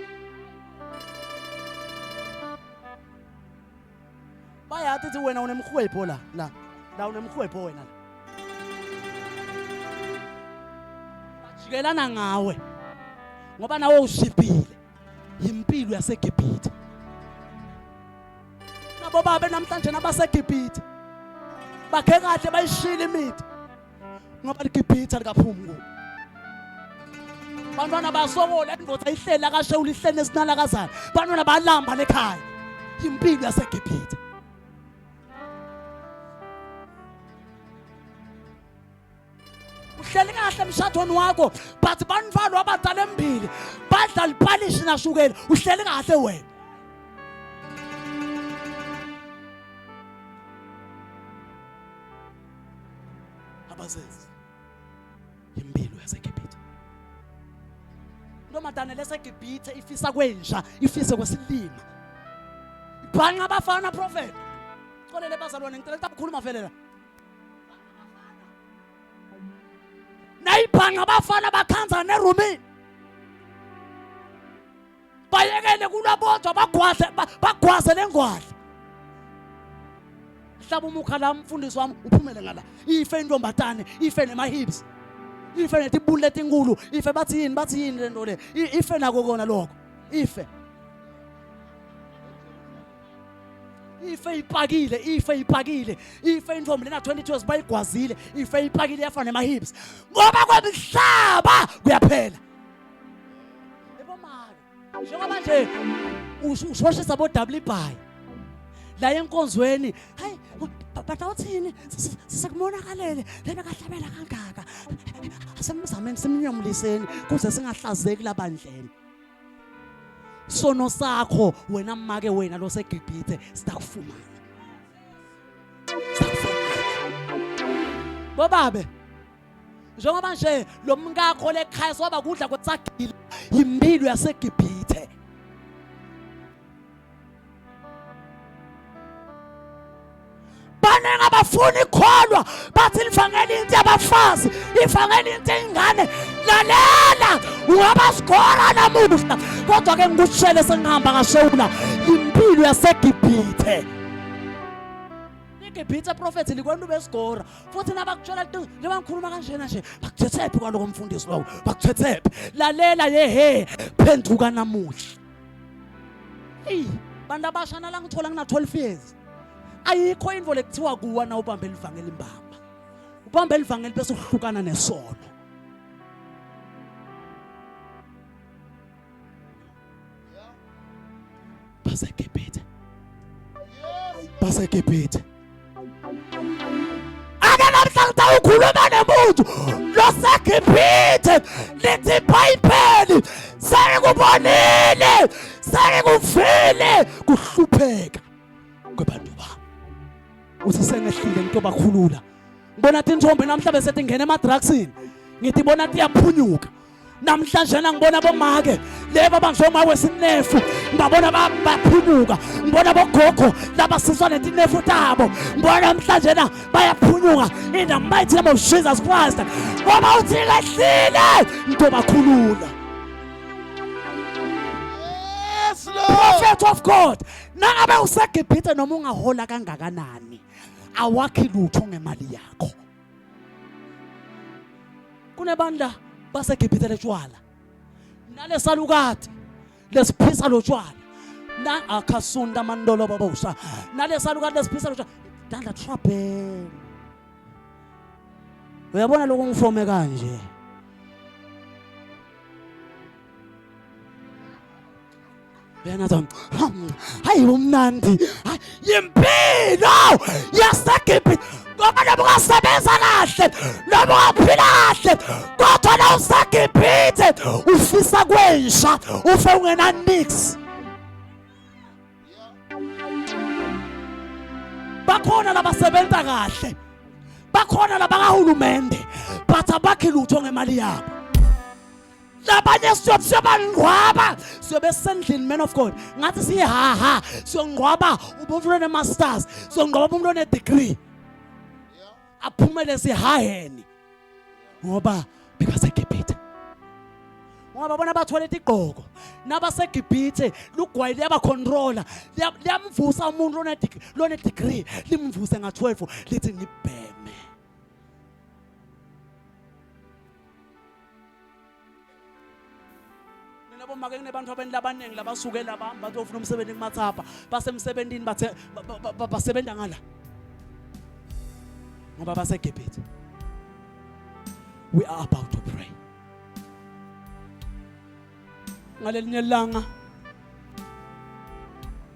[SPEAKER 2] Bayathi ukuthi wena unemkhwepho la unemkhwepho wena. Bajikelana ngawe ngoba nawe ushibhile impilo yaseGibhithe. Nabo babe namhlanje nabaseGibhithe bakhe kahle bayishila imithi ngoba iGibhithe likaphumi kubo. Bantwana basokola indvodza ihlela kashewula ihlene esinalakazana. Bantwana balamba lekhaya impilo yaseGibhithe. Uhleli kahle emshadweni wakho but banifalo abadala embili badla liphalishi nashukela uhleli kahle wena. Abazenzi impilo yaseGibhithe. Nomadana leseGibhithe ifisa kwenja ifise kwesilima. Ibhanga abafana prophet. Xolele bazalwane ngicela ukukhuluma vele la. Nayibhanga abafana bakhanza nerumini. Bayekele kulabodwa bagwaze lengwadla. Hlaba umukha la mfundisi wami uphumele ngala. Ife intombatane, ife nema hips. Ife netibulu letinkulu, ife bathi yini lento le. Ife nako kona lokho. Ife ipakile. Ife intombi lena 22 years bayigwazile. Ife ipakile yafana nema hips. Ngoba kwemihlaba kuyaphela. Yebo manje. Njengoba nje ushoshisa bo double buy. La enkonzweni hayi batawuthini sisekumonakalele lena kahlabela kangaka asemzameni seminyamliseni kuze singahlazeki labandleni. Sono sakho wena make wena lo seGibhithe sitakufumana. Bobabe njengoba nje lo mngakho lekhaya soba kudla kwetsagile impilo yaseGibhithe. Banenge abafuni ikholwa bathi livangeli into yabafazi ivangeli into ingane lalela ungaba skora namuhla kodwa ke ngikushele sengihamba ngashewula impilo yaseGibhithe. iGibhithe prophet likwenda ubeskora futhi nabakutshela into lebangikhuluma kanjena nje bakuthethephi kwaloko mfundisi wawo bakuthethephi lalela yehe phenduka namuhla. Bantu abashana la ngithola ngina 12 years ayikho info lekuthiwa kuwa na ubambe livangeli imbamba ubambe livangeli bese uhlukana nesono. baseGibhithe ake namhlanje ukhuluma nemuntu loseGibhithe lithi iBhayibheli sekubonile sekuvile kuhlupheka kwabantu ba uthi sengehlile into bakhulula ngibona athi intombi namhlanje sethi ngene emadrugsini ngithi bona athi yaphunyuka namhlanje ngibona bomake leba banjoma wesinefu ngibabona baphunyuka ngibona bogogo laba sizwa netinefu tabo ngibona namhlanje bayaphunyuka in the mighty name of Jesus Christ ngoba uthi lehlile into bakhulula.
[SPEAKER 4] Yes, Lord.
[SPEAKER 2] Prophet of God nangabe useGibhithe noma ungahola kangakanani awakhi lutho ngemali yakho. Kunebandla baseGibhithe letshwala nalesalukati lesiphisa lotshwala na akhasunda mandolo babosha nalesalukati lesiphisa lotshwala danda trouble. Uyabona lokho ngifome kanje Benatham hayi umnandi impilo yaseGibhithe ngoba lobukasebenza kahle lobukaphila kahle kodwa la useGibhithe ufisa kwensha ufe ungena nix. Bakhona labasebenza kahle bakhona labakahulumende but abakhi lutho ngemali yabo. Labanye siyobangcwaba siyobe sendlini man of God ngathi sihaha siyongcwaba ubumfundo ne-masters siyongcwaba umuntu one-degree aphumele sihaheni ngoba bekaseGibhithe ngoba bona bathwele igqoko nabaseGibhithe lugwayi liyabacontrola liyamvusa umuntu lone-degree limvuse nga-12 lithi ngibheme. Bomake kunebantu abaningi labasuke laba bazofuna umsebenzi kumathapha basemsebenzini bathe basebenza ngala ngoba baseGibhithe. We are about to pray. Ngalelinye langa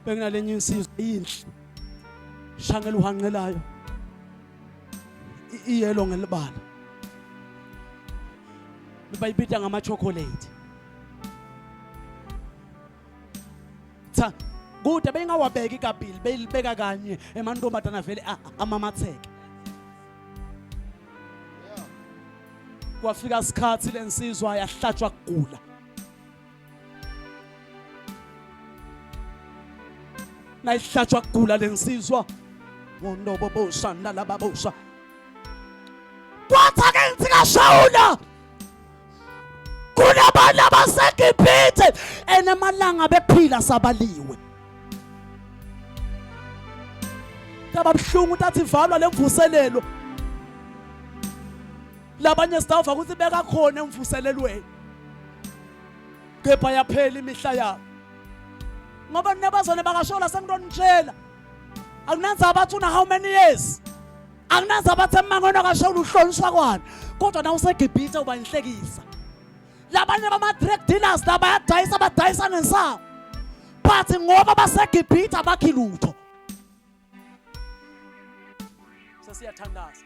[SPEAKER 2] benginalenye insizwa inhle shangela uhanqelayo iyelo ngelibala bayibita ngama chocolate kude bengawabeki kabili beyilibeka kanye emantombazana vele amamatheke. Kwafika isikhathi lensizwa yahlatshwa kugula nayihlatshwa kugula lensizwa ngonobo bosha nalaba bosha kwathi ake ngithi kaShawula kunabantu abaseGibhithe enamalanga bephila sabaliwe tababhlungu ukuthi ivalwa lemvuselelo labanye staff ukuthi beka khona emvuselelweni kepha yaphela imihla yabo ngoba nebazone bakashola sengidonitshela akunanza abathi una how many years akunanza abathi emangweni akashola uhlonishwa kwani kodwa na useGibhithe uba inhlekisa. Labanye bama-drug dealers labayadayisa badayisa nensamo but ngoba baseGibhithe abakhi lutho. Sesiyathandaza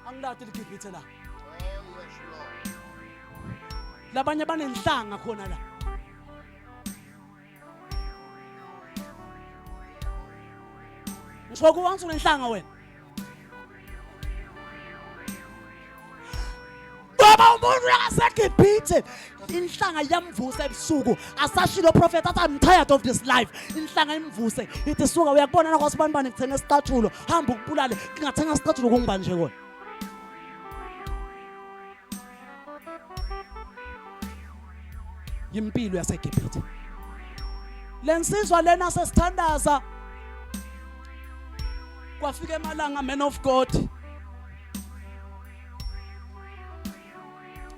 [SPEAKER 2] angilati liGibhithe la labanye banenhlanga khona la ngisho kuwansu nenhlanga wena ngoba umuntu yaseGibhithe inhlanga yamvusa ebusuku asashilo prophet athi I'm tired of this life inhlanga imvuse ithi suka uyakubona na kwasibanibani ngithenga isicathulo hamba ukubulale ngingathenga isicathulo kungibani nje kona impilo yaseGibhithe. Lensizwa lena sesithandaza kwafika emalanga man of God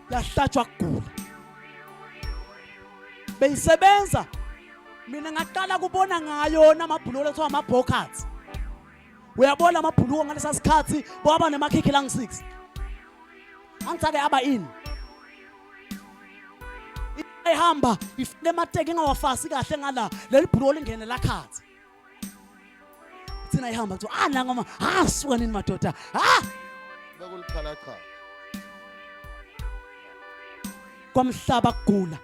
[SPEAKER 2] yahlatshwa kugula. Beyisebenza mina ngaqala kubona ngayo namabhuluko lethiwa ama-bokats. Uyabona amabhuluko ngalesa sikhathi baba nemakhikhi lang 6. Angithake aba in. Ehamba ifike emateki engawafasi kahle ngala leli bhuluko lingene lakhathi. Thina ihamba kuthi la ngoma suka nini madoda
[SPEAKER 4] bekulikhala cha.
[SPEAKER 2] Kwamhlaba kugula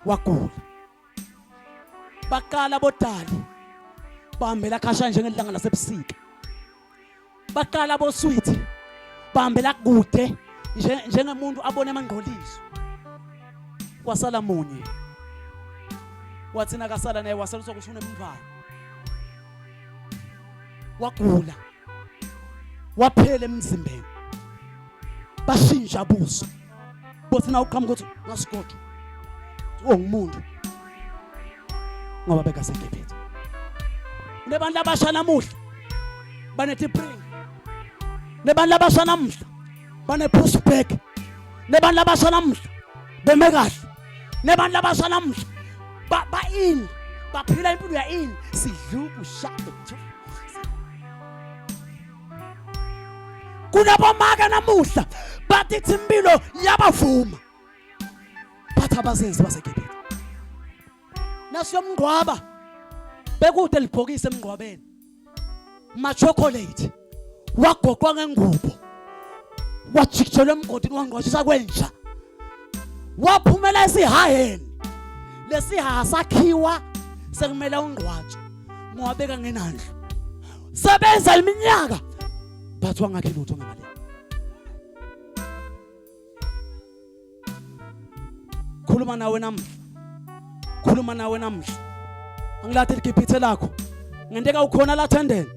[SPEAKER 2] wagula. Baqala bodali bahambela khasha njengelanga lasebusika. Baqala bosweet bahambela kude njengemuntu abone amangqoliso. Kwasala munye wathina kasala naye waseluswa ukuthi unemvalo. Wagula waphela emzimbeni bashintsha abuso bothina uqhamuka ukuthi ngasigodo ungumuntu ngoba bekaseGibhithe. Nebantu abasha namuhla bane-depression, nebantu abasha namuhla bane-pushback, nebantu abasha namuhla beme kahle, nebantu abasha namuhla ba-in baphila impilo ya-in sidluka ushado. Kunabomaka namuhla bathi impilo yabavuma bathi abazenzi baseGibhithe. Nasiyomngqwaba bekude libhokisi emngqwabeni ma-chocolate wagoqwa ngengubo wajikijelwa emgodini wangqwatshisa kwenja waphumela esihaheni. Lesihaha sakhiwa sekumele ungqwatshwe ngwabeka ngenandlu sebenza iminyaka bathi wangakhe lutho ngemali. Khuluma nawe namhla, khuluma nawe namhla. Angilathi iGibhithe lakho ngendeka ukhona la thendeni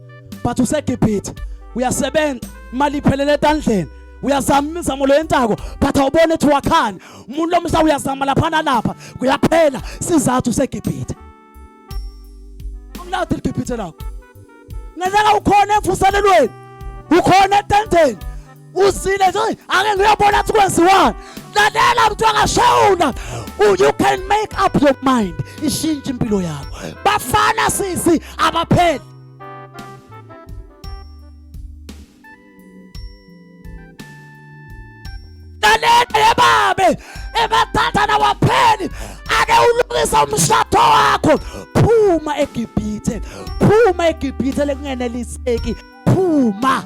[SPEAKER 2] but useGibhithe uyasebenza imali iphelele etandleni uyazama imizamo lo yentako but awubone ethi wakhani umuntu lomhla uyazama lapha nalapha kuyaphela sizathu useGibhithe. Angilathi iGibhithe lakho ngendeka ukhona emvuselelweni ukhona etendeni uzile nje ake ngiyobona ukuthi kwenziwani. Lalela mntu akashawuna you can make up your mind ishintshe impilo yakho. Bafana sisi abapheli. Lalela yebabe ebathatha wapheli ake ulungisa umshado wakho. Phuma eGibhithe, phuma eGibhithe lekungeneliseki, phuma.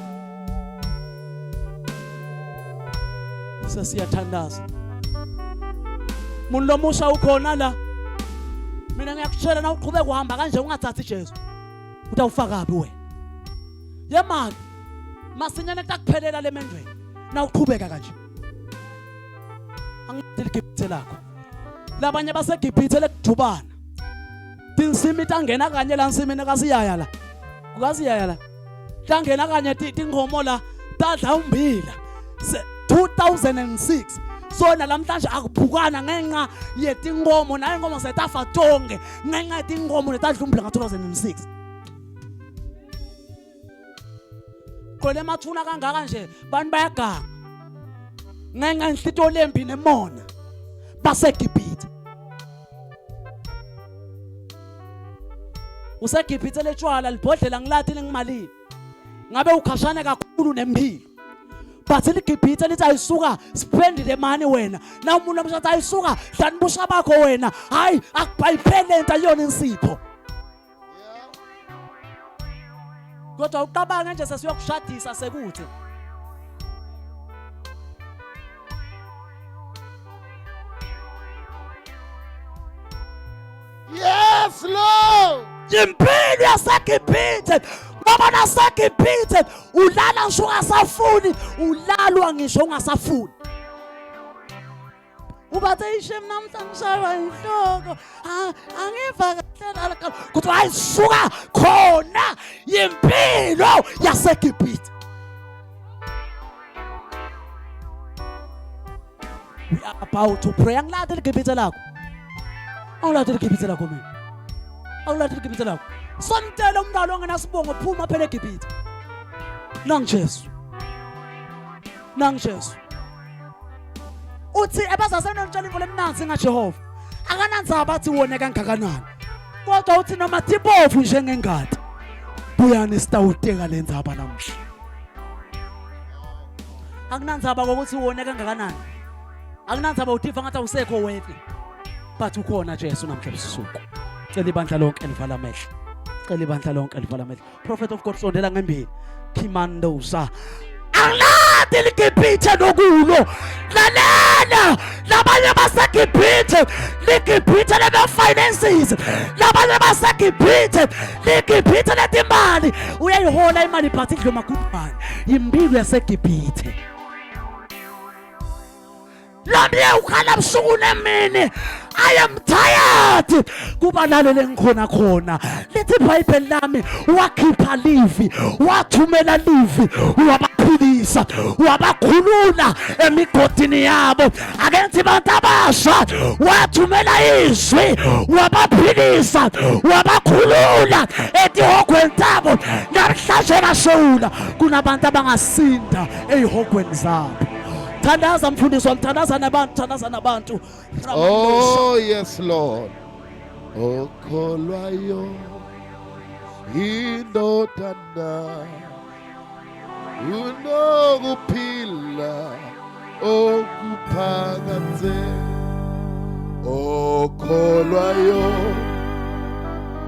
[SPEAKER 2] Sesiyathandaza muntu lomusha ukhona la. Mina ngiyakutshela na uqhubeka uhamba kanje ungathathi iJesu utawufakapi wena yemali masinyane takuphelela lemendweni na uqhubeka kanje. Angidili iGibhithe lakho labanye baseGibhithe lekujubana tinsimi tangena kanye la nsimini kasiyaya la ukasiyaya la tangena kanye tingomo la tadla umbila 2006. So nalamhlanje akuphukana ngenxa yetingomo naye ingomo zetafa tonke ngenxa yetingomo letadla umbila nga-2006. Khole emathuna kangaka nje bantu bayaganga ngenxa inhlito lembi nemona baseGibhithe. UseGibhithe letshwala libhodlela ngilathi lingimalini ngabe ukhashane kakhulu nempilo. But iGibhithe lithi ayisuka spend the money wena na umuntu omshatha ayisuka dlani busha bakho wena hayi akubayiphele into yona insipho. Kodwa uqabanga nje sesiyokushadisa sekuthi
[SPEAKER 4] Yes Lord.
[SPEAKER 2] impilo yaseGibhithe ngoba naseGibhithe ulala ngisho ungasafuni ulalwa ngisho ungasafuni. Ubathe ishem namhla ngishaywa inhloko angiva kahle la kodwa ayisuka khona impilo yaseGibhithe. We are about to pray. Angilade ligibhithe lakho. Awulade ligibhithe lakho mina. Awulade ligibhithe lakho. Samtela umntwana ongenasibongo phuma phela eGibhithe. Nangu Jesu. Nangu Jesu. Uthi ebazasena ntshela imvula emnanzi ngaJehova. Akanandzaba athi wona kangakanani. Kodwa uthi noma tibofu njengengadi. Buyani sitawuteka lenzaba namhla. Akunandzaba ukuthi wona kangakanani. Akunandzaba uthifa ngathi awusekho wethi. But ukhona Jesu namhla ebusuku. Cela ibandla lonke elivala amehlo. Cela ibandla lonke elivala amehlo. Prophet of God sondela ngembili. Khimandosa. Angilade ligibhithe nokulo. Lalela labanye baseGibhithe ligibhithe lebe finances. Labanye baseGibhithe ligibhithe letimali. Uyayihola imali but idlo makhudumani. Yimbiko yaseGibhithe. Lamye ukhala busuku nemini. I am tired. Kuba lalele ngikhona khona. Lithi iBhayibheli lami wakhipha livi, wathumela livi, wabaphilisa, wabakhulula emigodini yabo. Akenzi abantu abasha, wathumela izwi, wabaphilisa, wabakhulula etihogweni zabo. Namhlanje bashula kunabantu abangasinda ezihogweni zabo. Thandaza mfundisi wami, thandaza nabantu, thandaza nabantu.
[SPEAKER 4] Oh yes Lord. Okholwayo indodana unokuphila okuphakathe. Okholwayo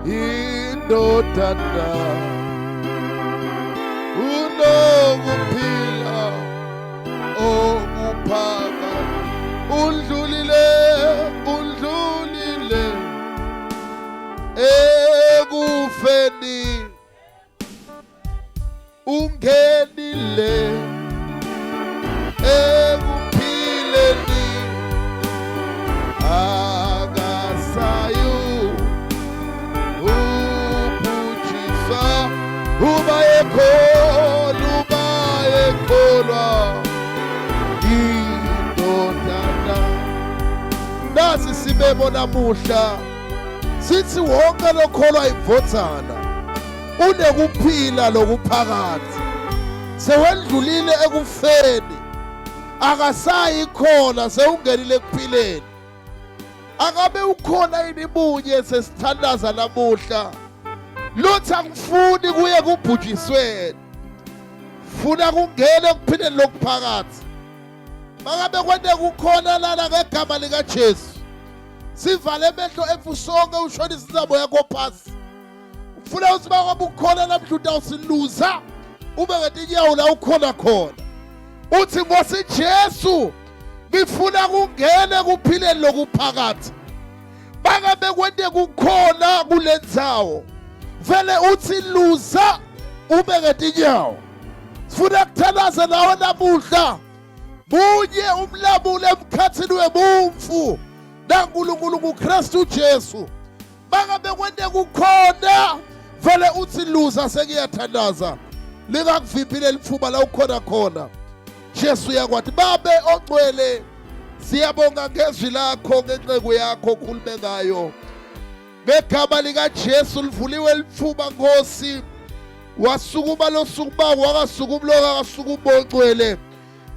[SPEAKER 4] indodana unokuphila okuphakathe. Undlulile ekufeni ungenile ekuphileni akasayo ubhujiswa uba ekholwa indodana. Nasi simemo namuhla sithi wonke lokholwa imvothana unekuphila lokuphakathi. Sewendlulile ekufeni akasayi khona, sewungenile ekuphileni. Akabe ukhona yini bunye sesithandaza namuhla. Lutho angifuni kuye kubhujisweni, funa kungene ekuphileni lokuphakathi. Makabe kwende kukhona lana ngegama likaJesu, sivale emehlo ethu sonke ushona isizabo yakho phasi. Ufuna ukuthi bakwabe ukhona namhla utawusiluza ube ngetinyawo la ukhona khona. Uthi Nkosi Jesu ngifuna kungene kuphileni lokuphakathi. Bakabe kwende kukhona kulendzawo vele uthi luza ube ngetinyawo. Sifuna kuthandaza nawe namuhla. Bunye umlamuli emkhathini webumfu naNkulunkulu kuKristu Jesu. Bakabe kwende kukhona vele uthi luza sekuyathandaza. Lingakuvimbile lifuba la ukhona khona. Jesu yakwathi babe ogcwele siyabonga ngezwi lakho ngenceku yakho okhulume ngayo. Ngegama likaJesu livuliwe lifuba Nkosi. Wasukuma losukuma wakasukuma lo akasukuma ogcwele.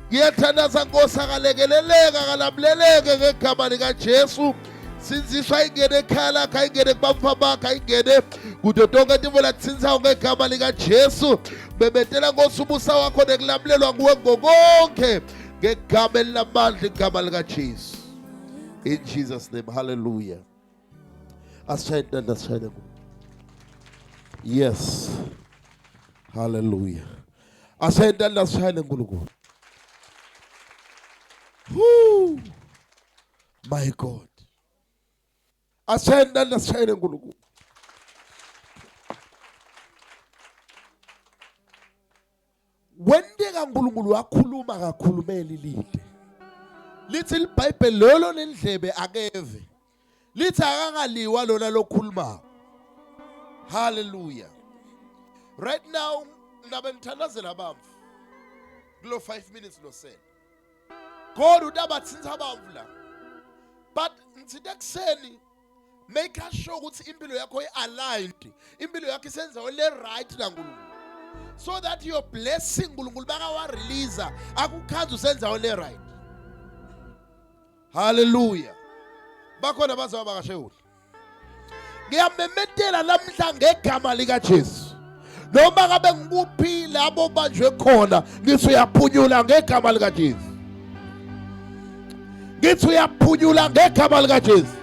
[SPEAKER 4] Ngiyathandaza Nkosi akalekeleleka akalamleleke ngegama likaJesu. Sinziswa ingene ekhaya lakho, ayingene kubamfa bakho, ayingene kudo tonke intimbo latsinzayo ngegama likaJesu. Bebetela Nkosi ubusa wakho nekulamlelwa nguwe ngokonke ngegama elinamandla igama likaJesu. In Jesus name, hallelujah. Asishayele. Yes. Hallelujah. Asishayele nkulunkulu. Woo! My God. Asishayele nkulunkulu. Wende kaNkulunkulu wakhuluma kakhulumeli lide. Lithi iBhayibheli lolo nendlebe akeve. Lithi akangaliwa lona lokhuluma. Hallelujah. Right now ndabe ngithandazela bamfu. Kulo 5 minutes lo sele. God udabatsinza abamvu la. But ngithinde kuseni make sure ukuthi impilo yakho aligned. Impilo yakho isenza le right la nkulunkulu. So that your blessing nkulunkulu bakawa release akukhanza usenza le right. Hallelujah. Bakhona bazaba bakashe kuhle. Ngiyamemetela namhla ngegama lika Jesu. Noma ngabe ngikuphi labo banjwe khona, ngithi uyaphunyula ngegama lika Jesu. Ngithi uyaphunyula ngegama lika Jesu.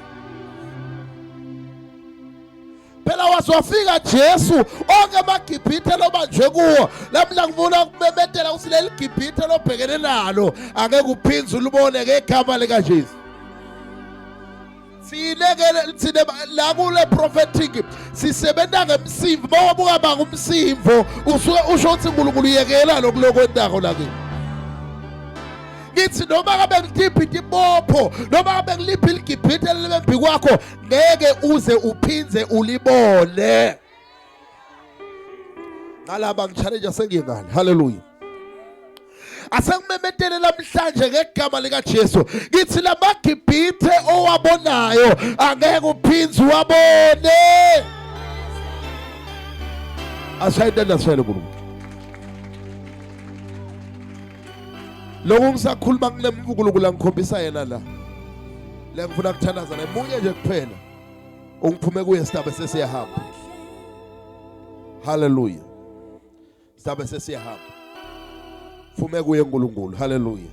[SPEAKER 4] Phela wasofika Jesu onke amagibhithe lobanjwe kuwo. Lamhla ngifuna ukumemetela usileli gibhithe lobhekene nalo angeke uphinze ulibone ngegama lika Jesu. Sine la kule prophetic sisebenza ngemsimvo bawabuka banga umsimvo usuke usho ukuthi uNkulunkulu uyekela lokulokwendako lake. Ngithi noma ngabe ngidiphi ibopho noma ngabe ngiliphi iligibhithe lebembi kwakho ngeke uze uphinze ulibone. Ngalaba ngichallenge sengingale. Hallelujah. Asengimemetele namhlanje ngegama lika Jesu. Ngithi lamagibhithe owabonayo angeke uphinze uwabone. Asayidela sele nkulunkulu. Lokho ngisakhuluma kulemvukulunkulu ngikhombisa yena la. Le ngifuna kuthandaza nemunye nje kuphela. Ungiphume kuye sitabe sesiyahamba. Hallelujah. Sitabe sesiyahamba. Fume kuye nkulunkulu. Hallelujah.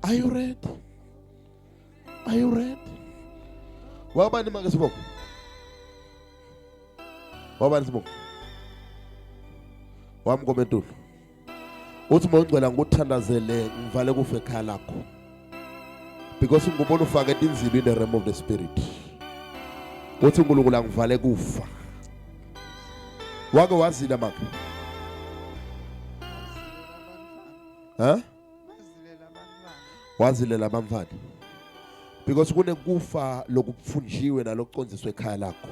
[SPEAKER 4] Are you ready? Are you ready? Wabani make siboko? Wabani siboko? Wamkomentulu. Uthi mongcela nguthandazele ngivale kufe ekhaya lakho. Because ngubona ufake inzilo in the realm of the spirit. Uthi uNkulunkulu angivale kufa. Wake wazila maka. Huh? Wazilela abamfana. Because kunekufa lokufunjiwe nalokucondziswe ekhaya lakho.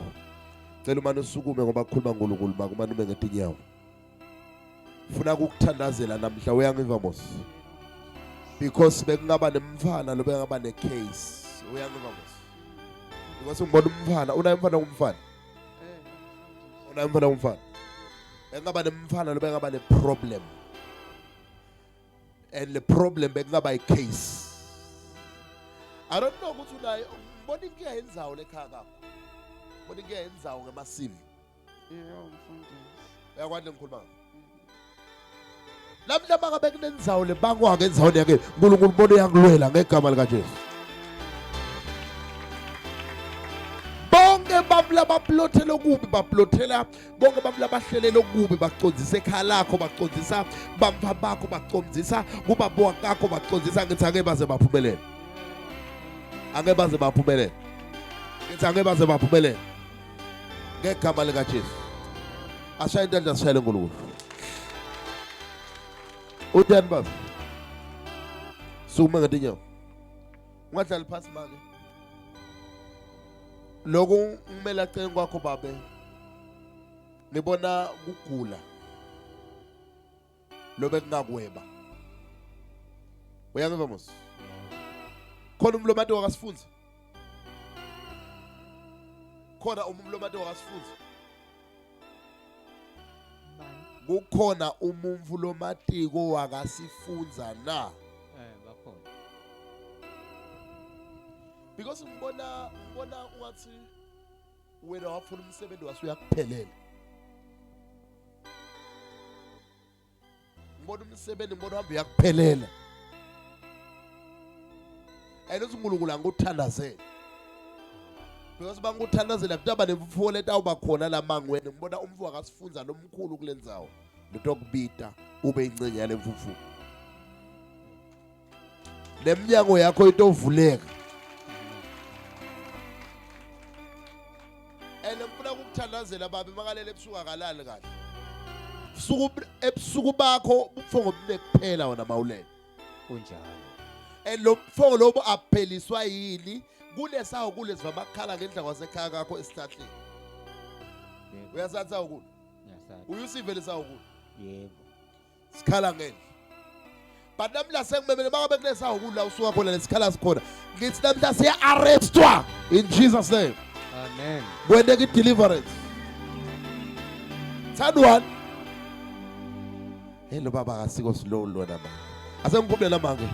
[SPEAKER 4] Cela umane usukume ngoba kukhuluma uNkulunkulu makumane ube ngetinyawo. Funa ukuthandazela namhla uyangiva mos. Because bekungaba nemfana lo bekungaba necase. Uyangiva mos. Because ngibona umfana, unayimfana kumfana. Unayimfana kumfana. Bekungaba nemfana lo bekungaba neproblem. And the problem bekungaba icase. I don't know ukuthi unayo ngibona inkinga yenzawo lekhaya kakho. Ngibona inkinga yenzawo ngemasivi.
[SPEAKER 5] Yebo mfundisi.
[SPEAKER 4] Uyakwazi ngikhuluma. Namhla bangabe kunenzawo lebangwa ngenzawo yake uNkulunkulu ubone yakulwela ngegama lika Jesu. Bonke babula baplothela okubi baplothela bonke babula bahlelela okubi bacondzisa ekhaya lakho bacondzisa bamva bakho bacondzisa kuba boka kakho bacondzisa ngithi ake baze baphumelele. Ake baze baphumelele. Ngithi ake baze baphumelele. Ngegama lika Jesu. Ashaya intando asishayele uNkulunkulu. Uthani baba? Suma ngatinyawo. Ungadlali phansi manje. Lokho ngimela cela kwakho babe. Ngibona ukugula. Lobe kungakweba. Uyangiva mos? Khona umlomati wakasifunza. Khona umlomati wakasifunza. Kukhona umumvu lomatiko wakasifunza na.
[SPEAKER 5] Bakhona.
[SPEAKER 4] Because ngibona ungathi wena wafuna umsebenzi wasuyakuphelela. Ngibona umsebenzi ngibona uhamba uyakuphelela. Ayinothu uNkulunkulu anguthandazela. Because banguthandazela kutaba nemfuyo letawuba khona la mangweni ngibona umfu akasifunza nomkhulu kulenzawo. Lotokubita ube ingcenye yale mfufu. Neminyango yakho itovuleka. Ngifuna ukuthandazela babe makalele ebusuku akalali kahle. Ebusuku bakho ubufongo bune kuphela wona mawulele.
[SPEAKER 5] Kunjalo.
[SPEAKER 4] Lo mfongo lobo apheliswa yini? Kunesawo kulezi vamakhala ngendla kwasekhaya kakho esithahleni. Uyasatha ukuni?
[SPEAKER 5] Ngiyasatha.
[SPEAKER 4] Uyusivele sawo ukuni?
[SPEAKER 5] Yebo.
[SPEAKER 4] Sikhala ngendla. but namhla sengimemele mangabe kulesa ukudla usuka khona lesikhala sikhona ngithi namhla siya arrestwa in Jesus name.
[SPEAKER 5] Amen.
[SPEAKER 4] Kwendeke deliverance. Thandwan. Hello baba kasiko slow lona manje. Asengikhuphe namanje.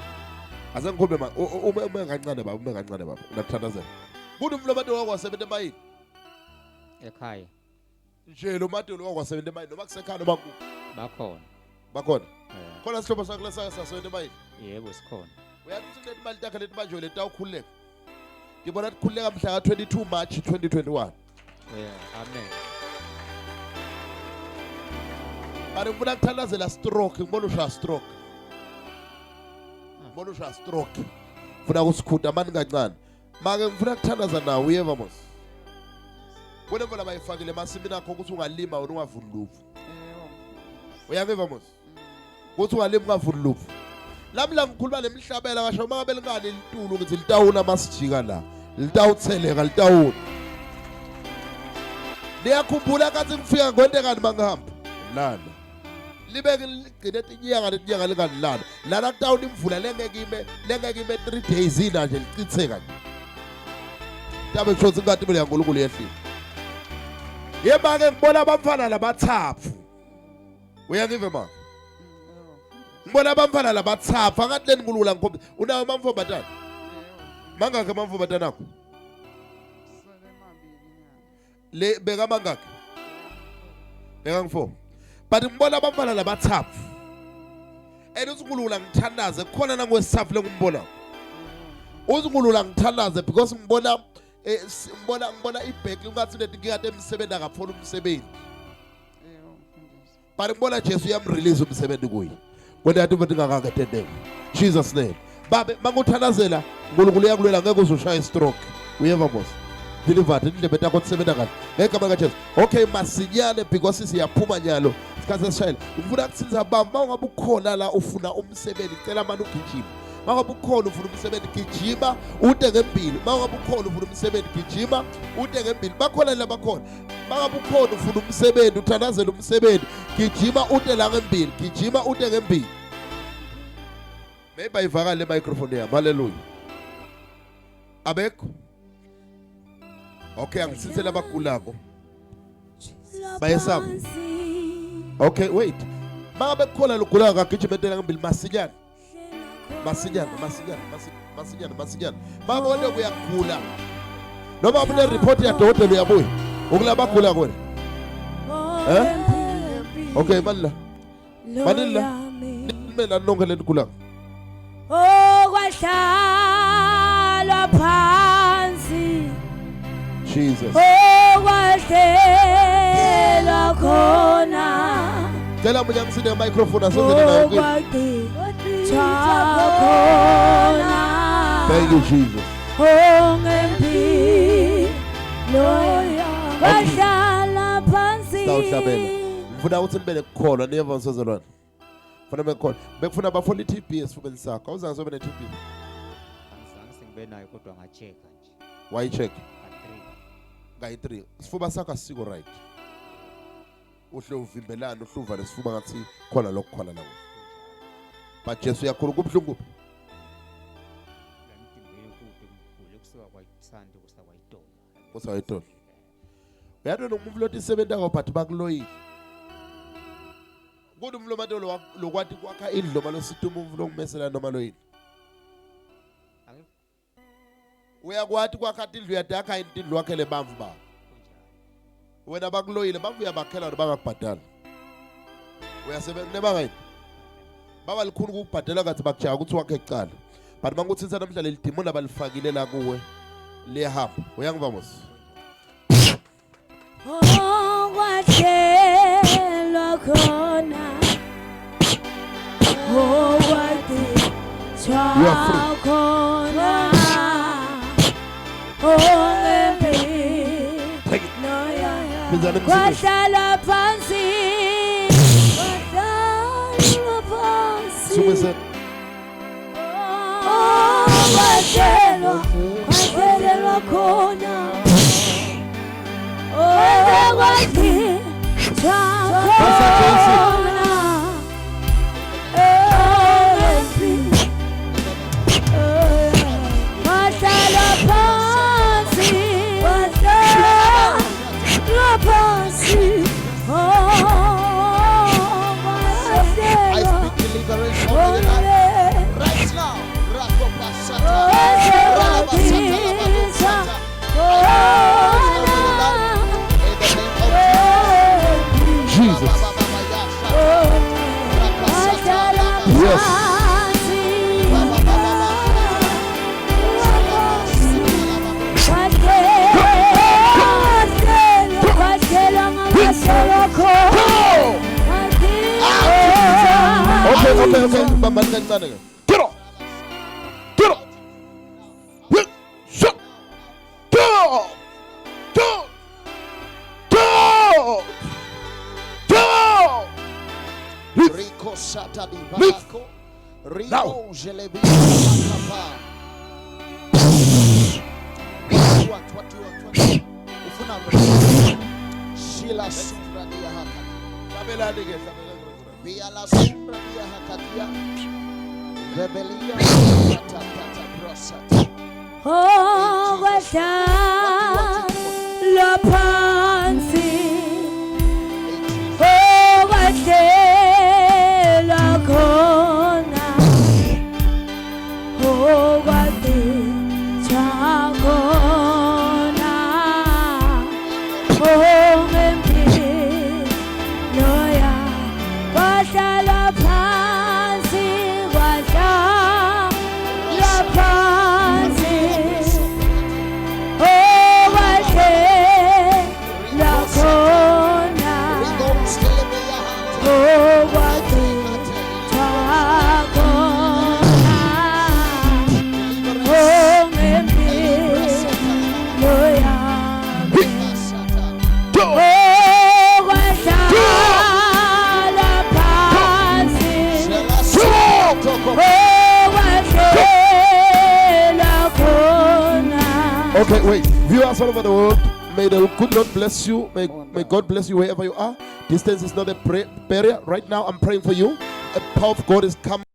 [SPEAKER 4] Asengikhuphe manje. Uma kancane baba, uma kancane baba. Ngiyakuthandazela. Kuthi umflo abantu wakwasebenza emayini.
[SPEAKER 5] Ekhaya
[SPEAKER 4] Nje lo madolo wakwasebenza emayini noma kusekhaya noma ku.
[SPEAKER 5] bakhona.
[SPEAKER 4] Bakhona. Khona sihlobo sakho lesasebenza emayini.
[SPEAKER 5] Yebo sikhona.
[SPEAKER 4] Uyathi ulethe imali yakhe lethi manje lenta ukhululeka. Ngibona ukukhululeka mhla ka 22 March 2021.
[SPEAKER 5] Amen.
[SPEAKER 4] Mara ngifuna ukuthandazela stroke, ngibona usha stroke. Ngibona usha stroke. Ngifuna ukusikhuda mani kancane. Make ngifuna ukuthandaza nawe uyeva mos. Wena bona bayifakile emasimini akho ukuthi ungalima wena ungavuni lufu. Uyangeva mos. Ukuthi ungalima ungavuni lufu. Lamla ngikhuluma lemihlabela kasho mangabe lingane litulu ngithi litawuna masijika la. Litawutheleka litawuna. Liyakhumbula kathi ngifika ngonde kanti mangihamba. Lana. Libeke ligcine inyanga lingani lana. Lana kutawuna imvula lengeke ime 3 days ina nje licitheka nje. Tabe shothi ngathi mina yaNkulunkulu yehlile. Yeba ke ngibona abamfana labathaphu. Uyangive manje? Ngibona abamfana labathapha ngathi leni Nkulunkulu ngikhombisa. Unayo mamfo batana? Mangakhe mamfo batana akho? Le beka mangakhe? Beka ngifo. But ngibona abamfana labathaphu. uNkulunkulu ngithandaze khona nangwesithathu lengimbona. uNkulunkulu ngithandaze because ngibona ngibona ibheki ungathi netinkinga emsebenzi akaphola umsebenzi. But ngibona Jesu uyamrelease umsebenzi kuye. Kodwa yathi ukuthi ngakaketendeka. Jesus name. Babe manguthandazela uNkulunkulu uyakulela ngeke uzoshaya stroke. Uyeva boss. Delivered indlebe takho kusebenza kahle. Ngeke maka Jesu. Okay masinyane because siyaphuma nyalo. Sikhathi seshayela. Ufuna ukusiza baba ungabe ukhona la ufuna umsebenzi cela manje ugijima. Mangabe ukhona ufuna umsebenzi gijima ude ngempilo. Mangabe ukhona ufuna umsebenzi gijima ude ngempilo. Bakhona la bakhona. Mangabe ukhona ufuna umsebenzi uthandazela umsebenzi gijima ude la ngempilo. Gijima ude ngempilo. Maybe ayivakala le microphone yami. Hallelujah. Abekho. Okay, angisizela abagulako. Bayesaba. Okay, wait. Mangabe kukhona logulako kagijima entela ngempilo masinyane. Masinyane. Mama wonke uyagula. Noma une report ya dokotela uyabuya. Ukulaba gula kona. Okay, manila. Mina nonke lenigula.
[SPEAKER 6] Kwahlalwa phansi.
[SPEAKER 4] Jesus.
[SPEAKER 6] Kwahlelwa khona.
[SPEAKER 4] Tell me I'm sitting microphone asozele nayo. Thank you Jesus.
[SPEAKER 6] Kwahlala phansi.
[SPEAKER 4] Sawuhlabela. Ngifuna ukuthi nibele kukhona niyeva ngisozelwana. Ngifuna bekhona. Bekufuna abafuna iTB esifubeni sakho. Awuzange sobe neTB.
[SPEAKER 5] Angizange sengibe nayo kodwa ngacheka nje.
[SPEAKER 4] Why check?
[SPEAKER 5] Ka-3.
[SPEAKER 4] Ngayi3. Isifuba sakho asiko right. Uhle uvimbelana uhluva lesifuba ngathi khona lokukhona la. But Jesu yakhulu kubhlungu.
[SPEAKER 5] Emtimbeni kude kumkhulu kusuka kwayithanda kusa kwayitola.
[SPEAKER 4] Usayithola. Uyadona umuntu lothi isebenza ngapha but bakuloyile. Kodwa umuntu lomadolo lokwathi kwakha indlu noma losithuma umuntu longimesela noma loyini. Uyakwathi kwakha indlu yadakha indlu wakhe lebamvu ba. Wena bakuloyile bamvu uyabakhela bangakubhadala. Uyasebenza nebangayini. Baba likhulu ukubhadela kathi bakujaka ukuthi wakhe ecala. But manguthi insana namhla lelidimona balifakile la kuwe liyahamba. Uyangiva mos?
[SPEAKER 6] Kwahlelwa khona.
[SPEAKER 4] You are free.
[SPEAKER 6] Khona.
[SPEAKER 4] Take it.
[SPEAKER 6] Kwahlala phansi. Kwahlala phansi.
[SPEAKER 4] Sumese.
[SPEAKER 6] Kwahlelwa khona. Kwahlelwa khona.
[SPEAKER 4] okay. Bambani kancane ke. Get off. Get off. Shut. Go. Go. Go. Go.
[SPEAKER 7] Rico Sata di Balaco. Rico Jelebi Sakapa. What Sheila Sundra dia Hakatia.
[SPEAKER 4] Sabela dige.
[SPEAKER 7] Biala Sundra dia Hakatia. Rebelia Tata Prosat.
[SPEAKER 6] Oh, wata la pansi. Oh, wate la kona. Oh, wate chakona. Oh, mempi loya. Wata la pansi. Wata la pansi. Oh, wate la kona. Oh, wate chakona. Oh, mempi loya.
[SPEAKER 4] Go.
[SPEAKER 6] Oh, wata la pansi. Oh, wate la kona.
[SPEAKER 4] Okay, wait. Viewers all over the world, may the good Lord bless you. May God bless you wherever you are. Distance is not a barrier. Right now, I'm praying for you. A power of God is coming.